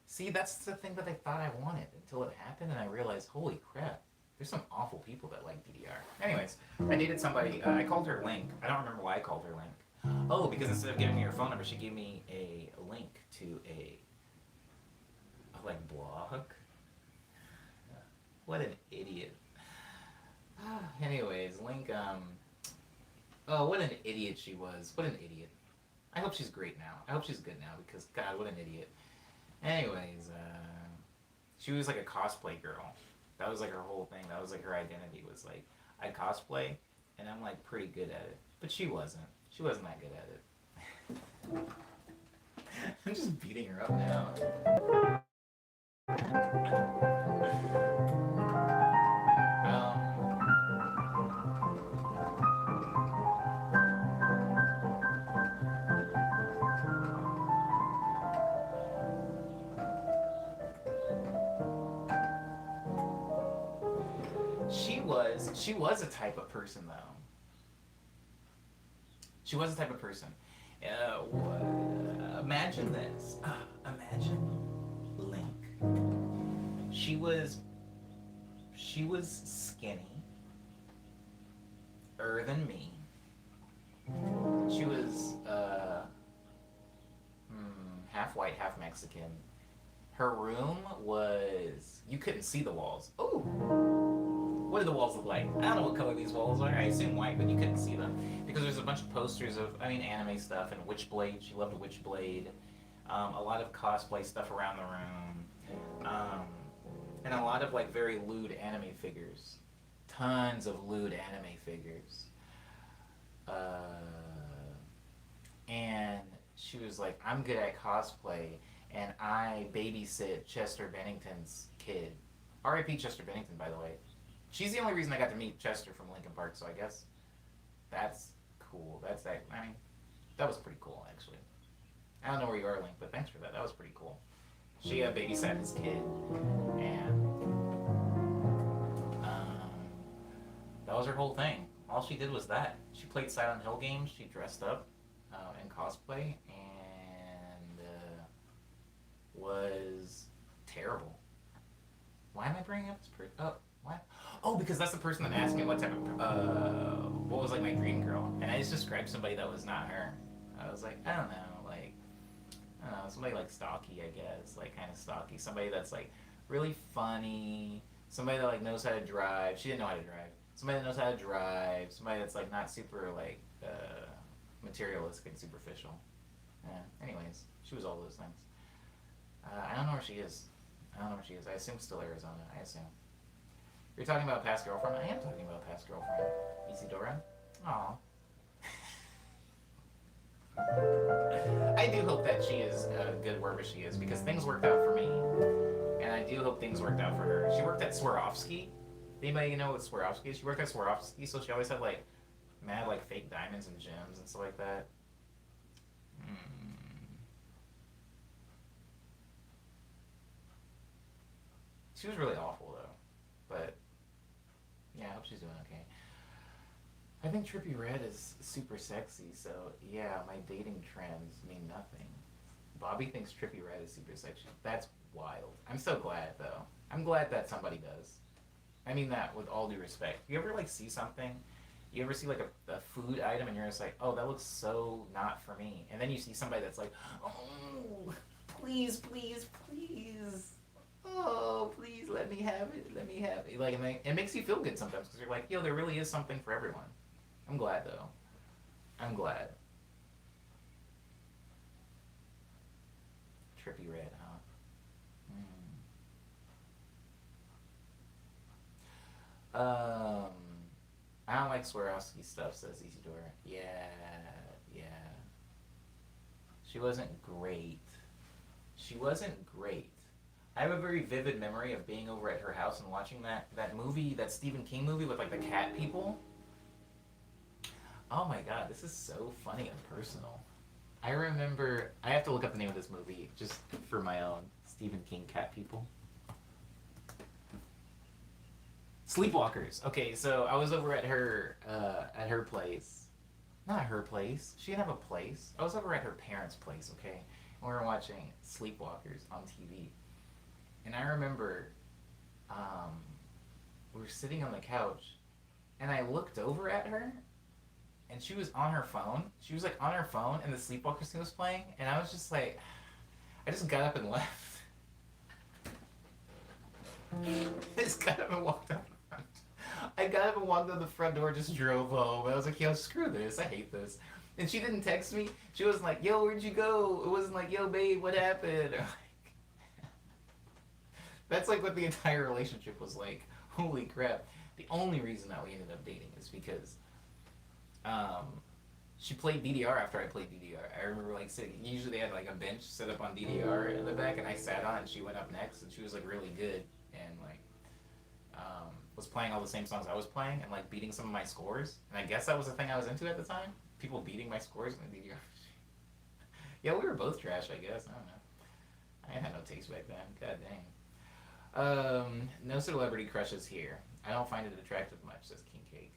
See, that's the thing that I thought I wanted until it happened, and I realized, holy crap, there's some awful people that like DDR. Anyways, I dated somebody. I called her Link. I don't remember why I called her Link. Oh, because instead of giving me her phone number, she gave me a link to a like blog. What an idiot. Anyways, Link. Oh, what an idiot she was. What an idiot. I hope she's great now. I hope she's good now because God, what an idiot. Anyways, she was like a cosplay girl. That was like her whole thing. That was like her identity was like, I cosplay, and I'm like pretty good at it. But she wasn't. She wasn't that good at it. I'm just beating her up now. She was a type of person though. She was a type of person. Imagine this. Imagine Link. She was skinny, than me. She was half white, half Mexican. Her room was you couldn't see the walls. Oh, what do the walls look like? I don't know what color these walls are. I assume white, but you couldn't see them because there's a bunch of posters of anime stuff and Witchblade. She loved Witchblade. A lot of cosplay stuff around the room, and a lot of like very lewd anime figures. Tons of lewd anime figures. And she was like, I'm good at cosplay, and I babysit Chester Bennington's kid. R.I.P. Chester Bennington, by the way. She's the only reason I got to meet Chester from Linkin Park, so I guess that's cool. That was pretty cool, actually. I don't know where you are, Link, but thanks for that. That was pretty cool. She babysat his kid, and that was her whole thing. All she did was that. She played Silent Hill games. She dressed up in cosplay, and was terrible. Why am I bringing up this person? Oh, what? Oh, because that's the person that asked me what type of, what was like my dream girl. And I just described somebody that was not her. I was like, I don't know, somebody like stocky, I guess, like kind of stocky. Somebody that's like really funny, somebody that like knows how to drive. She didn't know how to drive. Somebody that knows how to drive. Somebody that's like not super like materialistic and superficial. Yeah. Anyways, she was all those things. I don't know where she is. I don't know where she is. I assume still Arizona. I assume. You're talking about past girlfriend. I am talking about past girlfriend. Isidora. Aw. I do hope that she is good wherever she is because things worked out for me, and I do hope things worked out for her. She worked at Swarovski. Anybody know what Swarovski is? She worked at Swarovski, so she always had like mad like fake diamonds and gems and stuff like that. Hmm. She was really awful though, but yeah, I hope she's doing okay. I think Trippy Red is super sexy, so yeah, my dating trends mean nothing. Bobby thinks Trippy Red is super sexy. That's wild. I'm so glad though. I'm glad that somebody does. I mean that with all due respect. You ever like see something? You ever see like a food item and you're just like, oh, that looks so not for me. And then you see somebody that's like, oh, please, please, please. Oh, please let me have it. Let me have it. Like, and it makes you feel good sometimes because you're like, yo, there really is something for everyone. I'm glad though. I'm glad. Trippy Red, huh? Hmm. I don't like Swarovski stuff, says Isidora. Yeah, yeah. She wasn't great. She wasn't great. I have a very vivid memory of being over at her house and watching that movie, that Stephen King movie with like the cat people. Oh my god, this is so funny and personal. I remember. I have to look up the name of this movie just for my own Stephen King cat people. Sleepwalkers. Okay, so I was over at her place. Not her place. She didn't have a place. I was over at her parents' place. Okay, and we were watching Sleepwalkers on TV. And I remember, um, we were sitting on the couch, and I looked over at her, and she was on her phone. She was like on her phone, and the Sleepwalkers thing was playing, and I was just like, I just got up and left. I just got up and walked out the front. I got up and walked out the front door, just drove home. I was like, yo, screw this. I hate this. And she didn't text me. She wasn't like, yo, where'd you go? It wasn't like, yo, babe, what happened? That's like what the entire relationship was like. Holy crap. The only reason that we ended up dating is because um, she played DDR after I played DDR. I remember like sitting, usually they had like a bench set up on DDR in the back and I sat on it and she went up next and she was like really good and like was playing all the same songs I was playing and like beating some of my scores. And I guess that was the thing I was into at the time. People beating my scores in the DDR. Yeah, we were both trash, I guess. I don't know. I had no taste back then. God dang. No celebrity crushes here. I don't find it attractive much, says King Cake.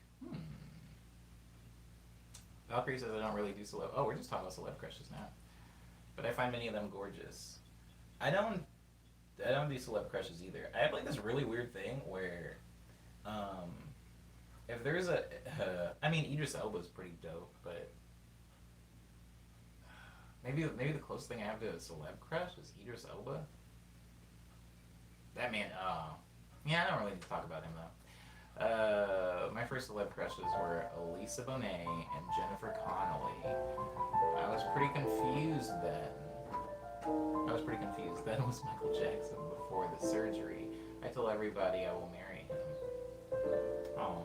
Valkyrie says I don't really do celeb. Oh, we're just talking about celeb crushes now. But I find many of them gorgeous. I don't. I don't do celeb crushes either. I have like this really weird thing where, um, if there's I mean, Idris Elba's pretty dope, but maybe the closest thing I have to a celeb crush is Idris Elba. That man, yeah, I don't really need to talk about him though. My first celeb crushes were Elisa Bonet and Jennifer Connelly. I was pretty confused then. Then was Michael Jackson before the surgery. I told everybody I will marry him. Oh.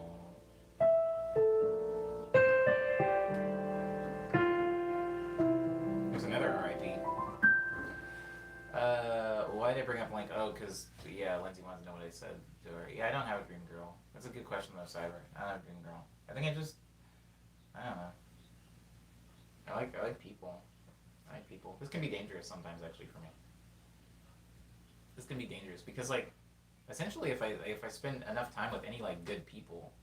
There's another R.I.P. Why did I bring up Blank? Oh, because, yeah, Lindsay wants to know what I said to her. Yeah, I don't have a dream girl. That's a good question, though, Cyber. I don't have a dream girl. I think I don't know. I like people. I like people. This can be dangerous sometimes, actually, for me. This can be dangerous because, like, essentially, if I spend enough time with any, like, good people,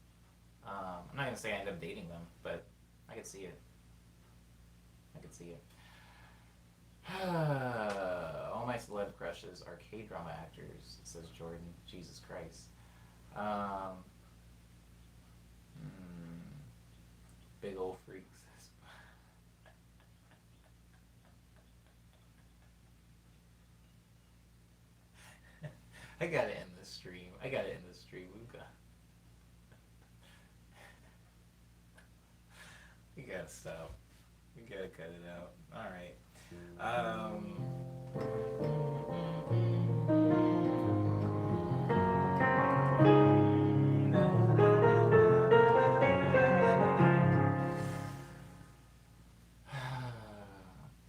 I'm not going to say I end up dating them, but I could see it. I could see it. All my celeb crushes are K-drama actors, says Jordan. Jesus Christ. Big old freaks. I gotta end this stream. I gotta end this stream. We gotta stop. We gotta cut it out. All right.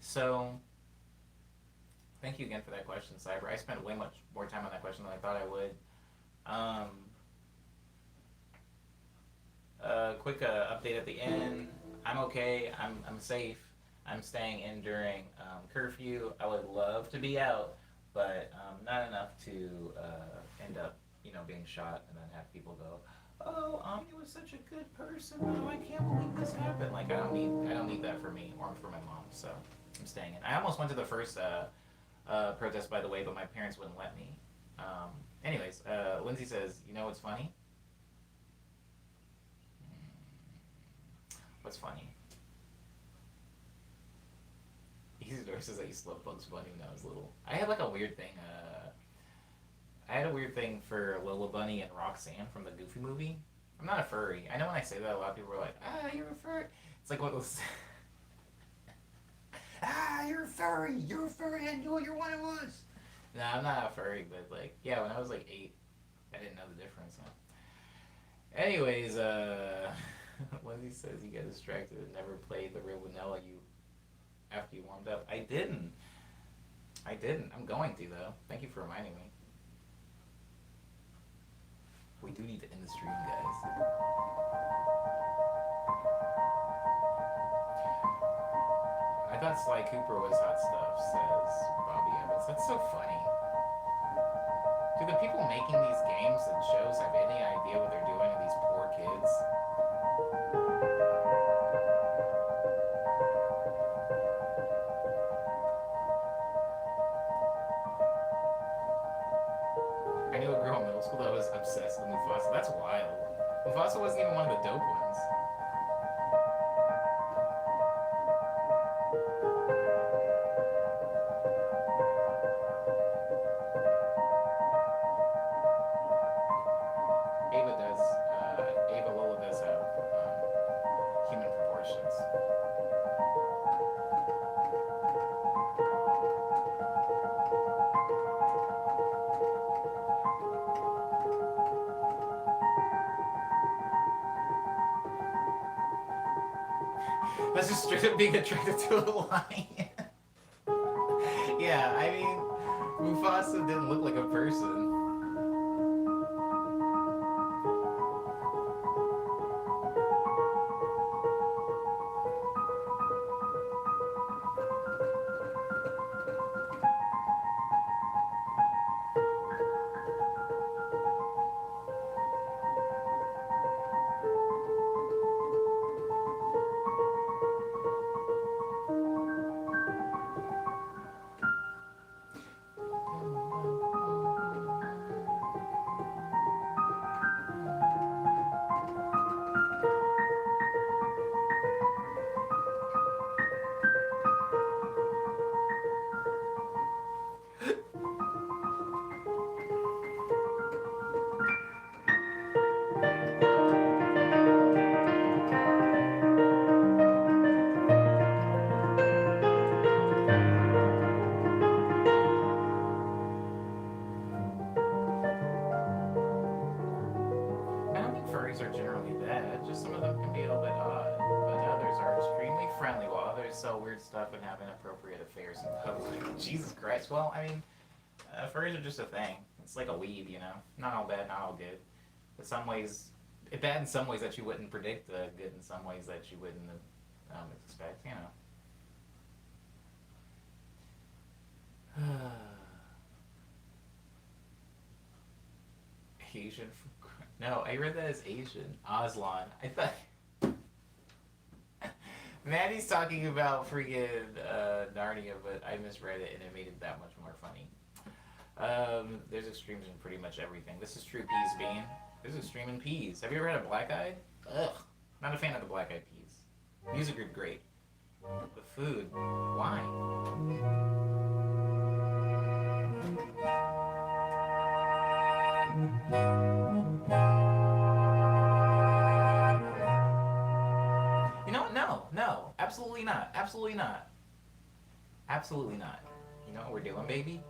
So, thank you again for that question, Cyber. I spent way much more time on that question than I thought I would. Quick update at the end. I'm okay. I'm safe. I'm staying in during curfew. I would love to be out, but not enough to end up, being shot and then have people go, "Oh, Omni was such a good person. Oh, I can't believe this happened." Like I don't need that for me or for my mom. So I'm staying in. I almost went to the first protest, by the way, but my parents wouldn't let me. Anyways, Lindsay says, "You know what's funny? What's funny?" Isidore says I used to love Bugs Bunny when I was little. I had like a weird thing. I had a weird thing for Lola Bunny and Roxanne from the Goofy movie. I'm not a furry. I know when I say that, a lot of people are like, "Ah, you're a furry." It's like what those. "Ah, you're a furry. You're a furry, and you're one of us." No, I'm not a furry, but like, yeah, when I was like 8, I didn't know the difference. Huh? Anyways, Lindsay says you get distracted and never played the real vanilla after you warmed up. I didn't. I'm going to though. Thank you for reminding me. We do need to end the stream, guys. I thought Sly Cooper was hot stuff, says Bobby Evans. That's so funny. Do the people making these games and shows have any idea what they're doing to these poor kids? I knew a girl in middle school that was obsessed with Mufasa. That's wild. Mufasa wasn't even one of the dope ones. Ava Lola does have human proportions. That's just straight up being attracted to a lion. Yeah, I mean, Mufasa didn't look like a person. I don't think furries are generally bad. Just some of them can be a little bit odd, but others are extremely friendly, while others sell weird stuff and have inappropriate affairs in public. Jesus Christ. Well, I mean, furries are just a thing. It's like a weed, Not all bad, not all good. In some ways, bad in some ways that you wouldn't predict, good in some ways that you wouldn't expect, Asian. No, I read that as Asian. Aslan. I thought. Maddie's talking about freaking Narnia, but I misread it and it made it that much more funny. There's extremes in pretty much everything. This is true, Peas Bean. There's extreme in peas. Have you ever had a black eyed? Ugh. Not a fan of the black eyed peas. Music are great. The food. Why? You know what? No, no, absolutely not. Absolutely not. Absolutely not. You know what we're doing, baby?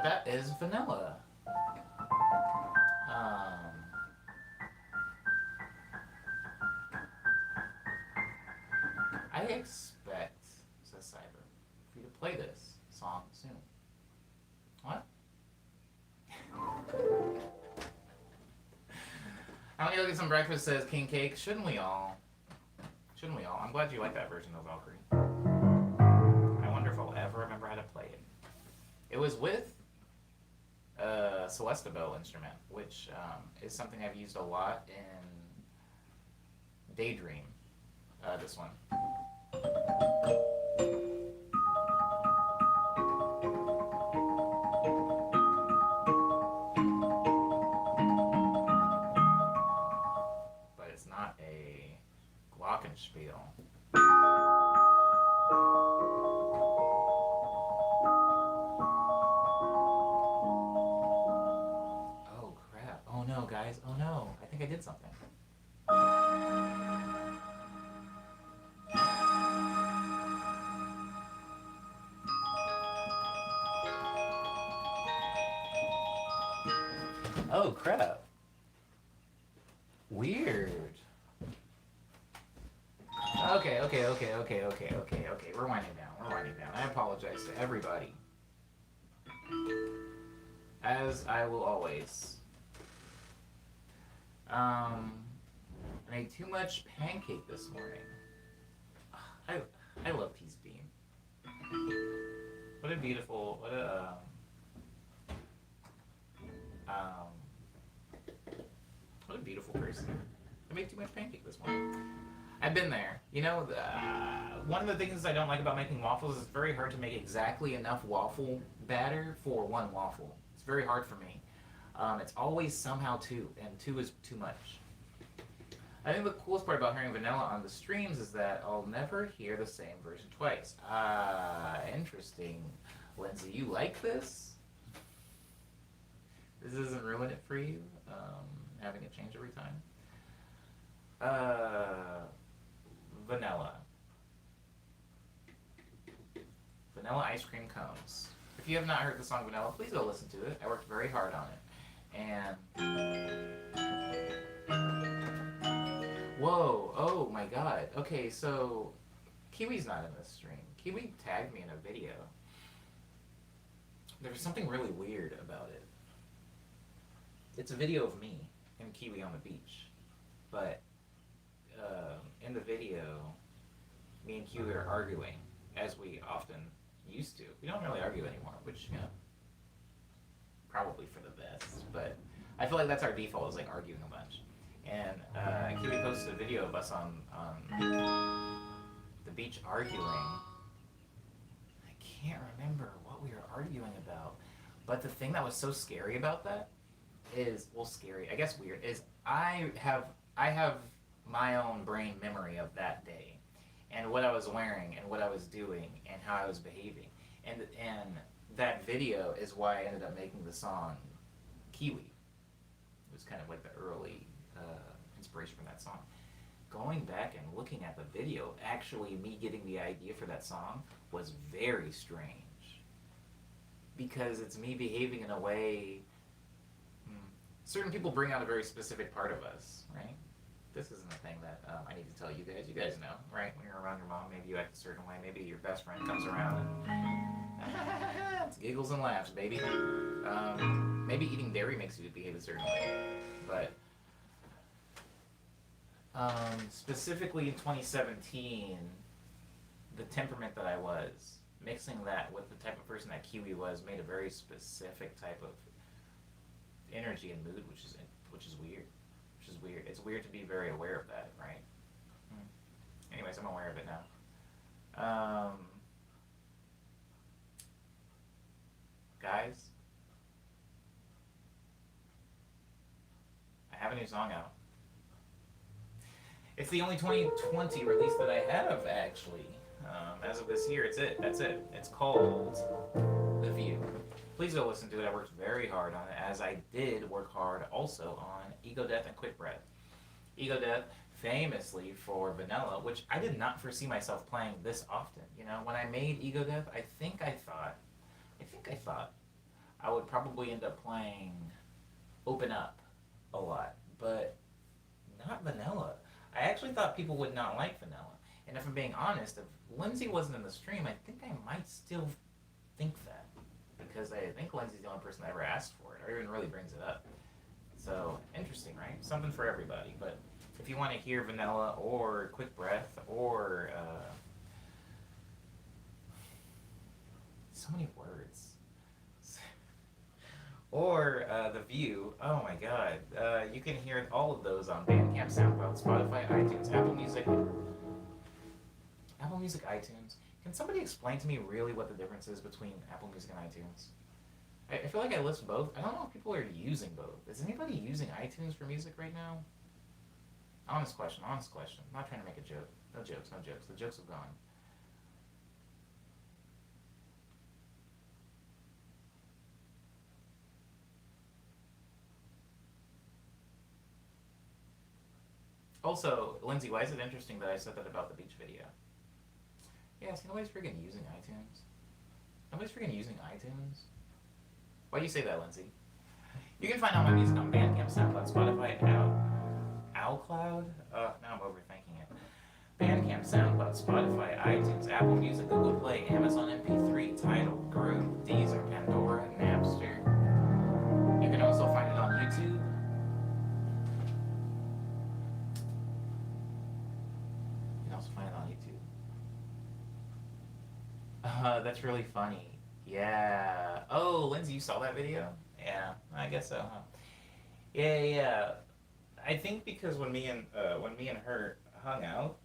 That is Vanilla. Um, I expect, says Cyber, for you to play this song soon. What? I'm gonna go get some breakfast, says King Cake. Shouldn't we all? Shouldn't we all? I'm glad you like that version of Valkyrie. I wonder if I'll ever remember how to play it. It was with a Celesta Bell instrument, which is something I've used a lot in Daydream. This one. But it's not a glockenspiel. Oh crap. Oh no, guys. Oh no. I think I did something. Oh crap. Weird. Okay. We're winding down. I apologize to everybody. As I will always. I ate too much pancake this morning. I love Peace Bean. What a beautiful, what a beautiful person. I made too much pancake this morning. I've been there. You know, one of the things I don't like about making waffles is it's very hard to make exactly enough waffle batter for one waffle. It's very hard for me. It's always somehow two, and two is too much. I think the coolest part about hearing Vanilla on the streams is that I'll never hear the same version twice. Interesting. Lindsay, you like this? This doesn't ruin it for you, having it change every time? Vanilla. Vanilla ice cream cones. If you have not heard the song Vanilla, please go listen to it. I worked very hard on it. And... Whoa, oh my god. Okay, so Kiwi's not in this stream. Kiwi tagged me in a video. There's something really weird about it. It's a video of me and Kiwi on the beach. But in the video, me and Kiwi are arguing, as we often used to. We don't really argue anymore, which, you know, probably for the best. But I feel like that's our default, is like arguing a bunch. And Kiwi posted a video of us on the beach arguing. I can't remember what we were arguing about. But the thing that was so scary about that is, well, scary, I guess weird, is I have my own brain memory of that day and what I was wearing and what I was doing and how I was behaving. And that video is why I ended up making the song Kiwi. It was kind of like the early inspiration from that song. Going back and looking at the video, actually me getting the idea for that song was very strange. Because it's me behaving in a way... certain people bring out a very specific part of us, right? This isn't a thing that I need to tell you guys. You guys know, right? When you're around your mom, maybe you act a certain way. Maybe your best friend comes around and it's giggles and laughs, baby. Maybe eating dairy makes you behave a certain way. But specifically in 2017, the temperament that I was, mixing that with the type of person that Kiwi was, made a very specific type of energy and mood, which is weird. It's weird to be very aware of that, right? Anyways, I'm aware of it now. Guys, I have a new song out. It's the only 2020 release that I have, actually. As of this year, that's it. It's called The View. Please go listen to it. I worked very hard on it, as I did work hard also on Ego Death and Quick Breath. Ego Death, famously for Vanilla, which I did not foresee myself playing this often. You know, when I made Ego Death, I think I thought I would probably end up playing Open Up a lot, but not Vanilla. I actually thought people would not like Vanilla. And if I'm being honest, if Lindsay wasn't in the stream, I think I might still think that. Because I think Lindsay's the only person that ever asked for it, or even really brings it up. So, interesting, right? Something for everybody. But if you want to hear Vanilla, or Quick Breath, or so many words. Or The View. Oh my god. You can hear all of those on Bandcamp, SoundCloud, Spotify, iTunes, Apple Music, iTunes. Can somebody explain to me really what the difference is between Apple Music and iTunes? I feel like I list both. I don't know if people are using both. Is anybody using iTunes for music right now? Honest question. I'm not trying to make a joke. No jokes. The jokes have gone. Also, Lindsay, why is it interesting that I said that about the beach video? Yeah, see, nobody's freaking using iTunes. Nobody's freaking using iTunes. Why do you say that, Lindsay? You can find all my music on Bandcamp, SoundCloud, Spotify, OwlCloud. Now I'm overthinking it. Bandcamp, SoundCloud, Spotify, iTunes, Apple Music, Google Play, Amazon MP3, Tidal, Groove, Deezer, Pandora, Napster. You can also find it on YouTube. You can also find it on YouTube. That's really funny. Yeah. Oh, Lindsay, you saw that video? Yeah, I guess so, huh? Yeah. I think because when me and her hung out,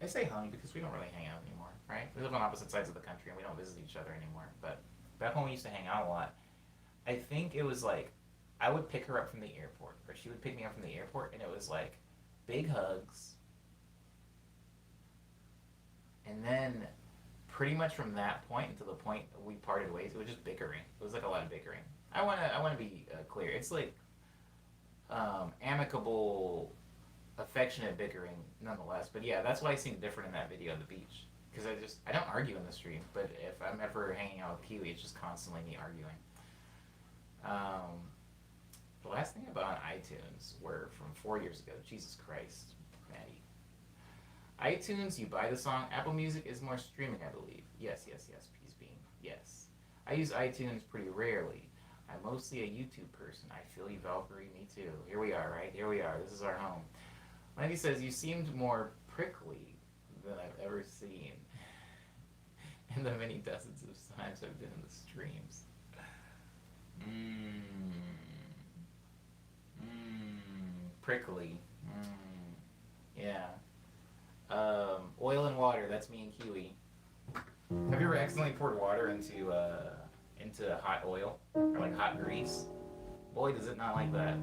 I say hung because we don't really hang out anymore, right? We live on opposite sides of the country and we don't visit each other anymore. But back when we used to hang out a lot, I think it was like I would pick her up from the airport, or she would pick me up from the airport, and it was like big hugs, and then pretty much from that point until the point we parted ways, it was just bickering. It was like a lot of bickering. I wanna be clear. It's like amicable, affectionate bickering, nonetheless. But yeah, that's why I seem different in that video on the beach. Because I don't argue in the stream, but if I'm ever hanging out with Kiwi, it's just constantly me arguing. The last thing about iTunes were from 4 years ago. Jesus Christ, Maddie. iTunes, you buy the song. Apple Music is more streaming, I believe. Yes, Peace Bean. Yes. I use iTunes pretty rarely. I'm mostly a YouTube person. I feel you, Valkyrie. Me too. Here we are, right? Here we are. This is our home. Lenny says, you seemed more prickly than I've ever seen in the many dozens of times I've been in the streams. Prickly. Yeah. Oil and water, that's me and Kiwi. Have you ever accidentally poured water into hot oil? Or like hot grease? Boy, does it not like that.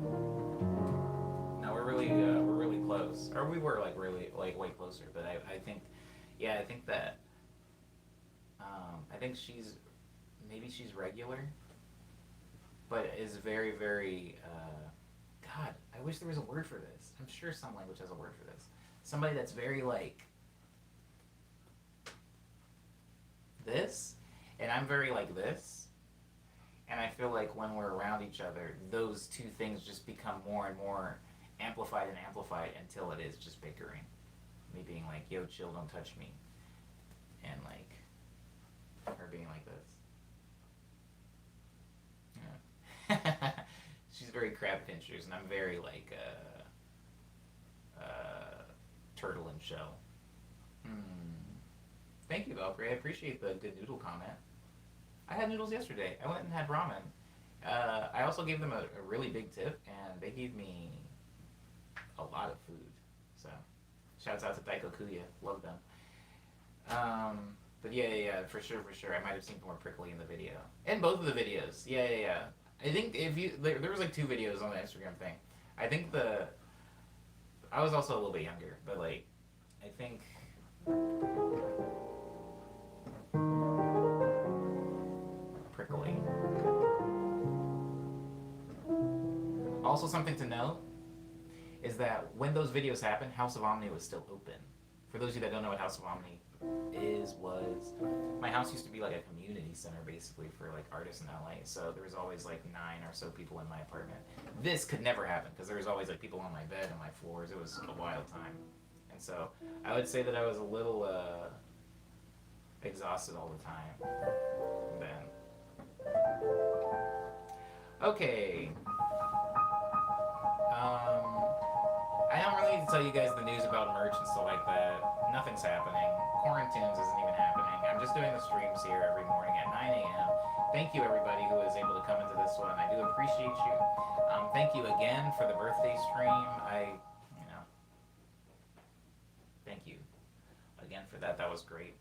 No, we're really close. Or we were like really, like way closer, but I think that, I think maybe she's regular, but is very, very, God, I wish there was a word for this. I'm sure some language has a word for this. Somebody that's very like this, and I'm very like this, and I feel like when we're around each other, those two things just become more and more amplified until it is just bickering. Me being like, yo, chill, don't touch me, and like her being like this. Yeah. She's very crab pinchers, and I'm very like turtle and shell. Thank you, Valkyrie. I appreciate the good noodle comment. I had noodles yesterday. I went and had ramen. I also gave them a really big tip, and they gave me a lot of food. So, shouts out to Daiko Kuya. Love them. But yeah, for sure. I might have seemed more prickly in the video. In both of the videos. Yeah. I think there was like 2 videos on the Instagram thing. I think I was also a little bit younger, but like, I think prickly. Also, something to note is that when those videos happened, House of Omni was still open For those of you that don't know what House of Omni was my house used to be like a community center basically for like artists in LA. So there was always like 9 or so people in my apartment. This could never happen because there was always like people on my bed and my floors. It was a wild time, and so I would say that I was a little exhausted all the time. Then okay. I don't really need to tell you guys the news about merch and stuff like that. Nothing's happening. Quarantines isn't even happening. I'm just doing the streams here every morning at 9 a.m. Thank you, everybody who was able to come into this one. I do appreciate you. Thank you again for the birthday stream. Thank you again for that. That was great.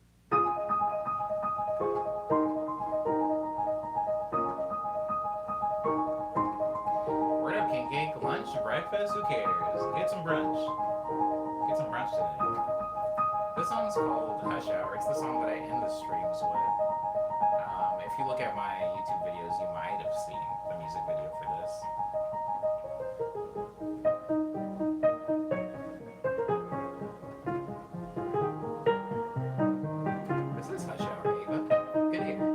Word up, King Cake. Lunch, breakfast, who cares? Get some brunch. Get some brunch today. This song's called Hush Hour. It's the song that I end the streams with. If you look at my YouTube videos, you might have seen the music video for this. This is Hush Hour, Ava. Good evening.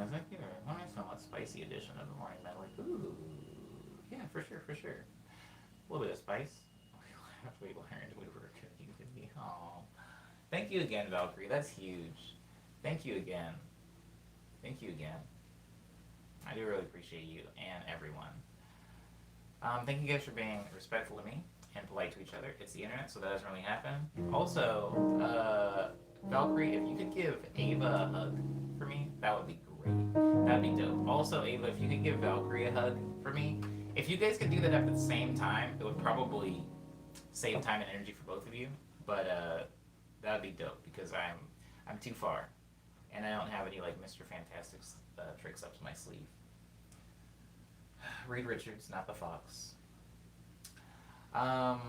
I think let me somewhat spicy edition of the morning medley. Ooh, yeah, for sure, for sure. A little bit of spice. We learned we were cooking to be home. Thank you again, Valkyrie. That's huge. Thank you again. Thank you again. I do really appreciate you and everyone. Thank you guys for being respectful to me and polite to each other. It's the internet, so that doesn't really happen. Also, Valkyrie, if you could give Ava a hug for me, that would be great. That'd be dope. Also, Ava, if you could give Valkyrie a hug for me, if you guys could do that at the same time, it would probably save time and energy for both of you. But that'd be dope because I'm too far, and I don't have any like Mr. Fantastic's tricks up to my sleeve. Reed Richards, not the Fox. I'll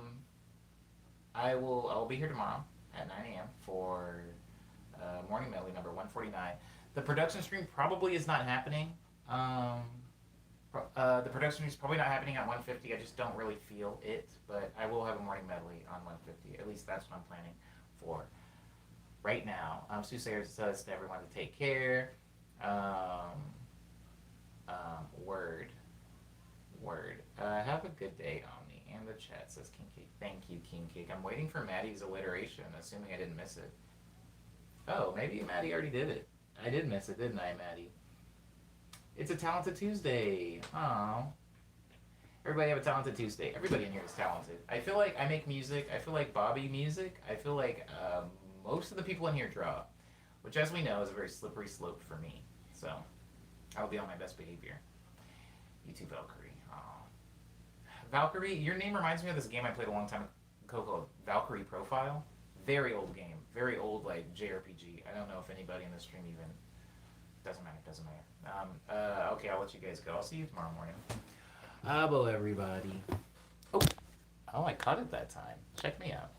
be here tomorrow at 9 a.m. for Morning Medley number 149. The production stream probably is not happening. The production stream is probably not happening at 150. I just don't really feel it, but I will have a Morning Medley on 150. At least that's what I'm planning for right now. Soothsayer says to everyone to take care. Word. Have a good day, Omni. And the chat says King Cake. Thank you, King Cake. I'm waiting for Maddie's alliteration, assuming I didn't miss it. Oh, maybe Maddie already did it. I did miss it, didn't I, Maddie? It's a Talented Tuesday. Oh. Everybody have a Talented Tuesday. Everybody in here is talented. I feel like I make music. I feel like Bobby music. I feel like most of the people in here draw, which, as we know, is a very slippery slope for me. So I'll be on my best behavior. You too, Valkyrie. Valkyrie, your name reminds me of this game I played a long time ago called Valkyrie Profile. Very old game. Very old, like, JRPG. I don't know if anybody in the stream even... Doesn't matter. Okay, I'll let you guys go. I'll see you tomorrow morning. Abo, everybody. Oh, I caught it that time. Check me out.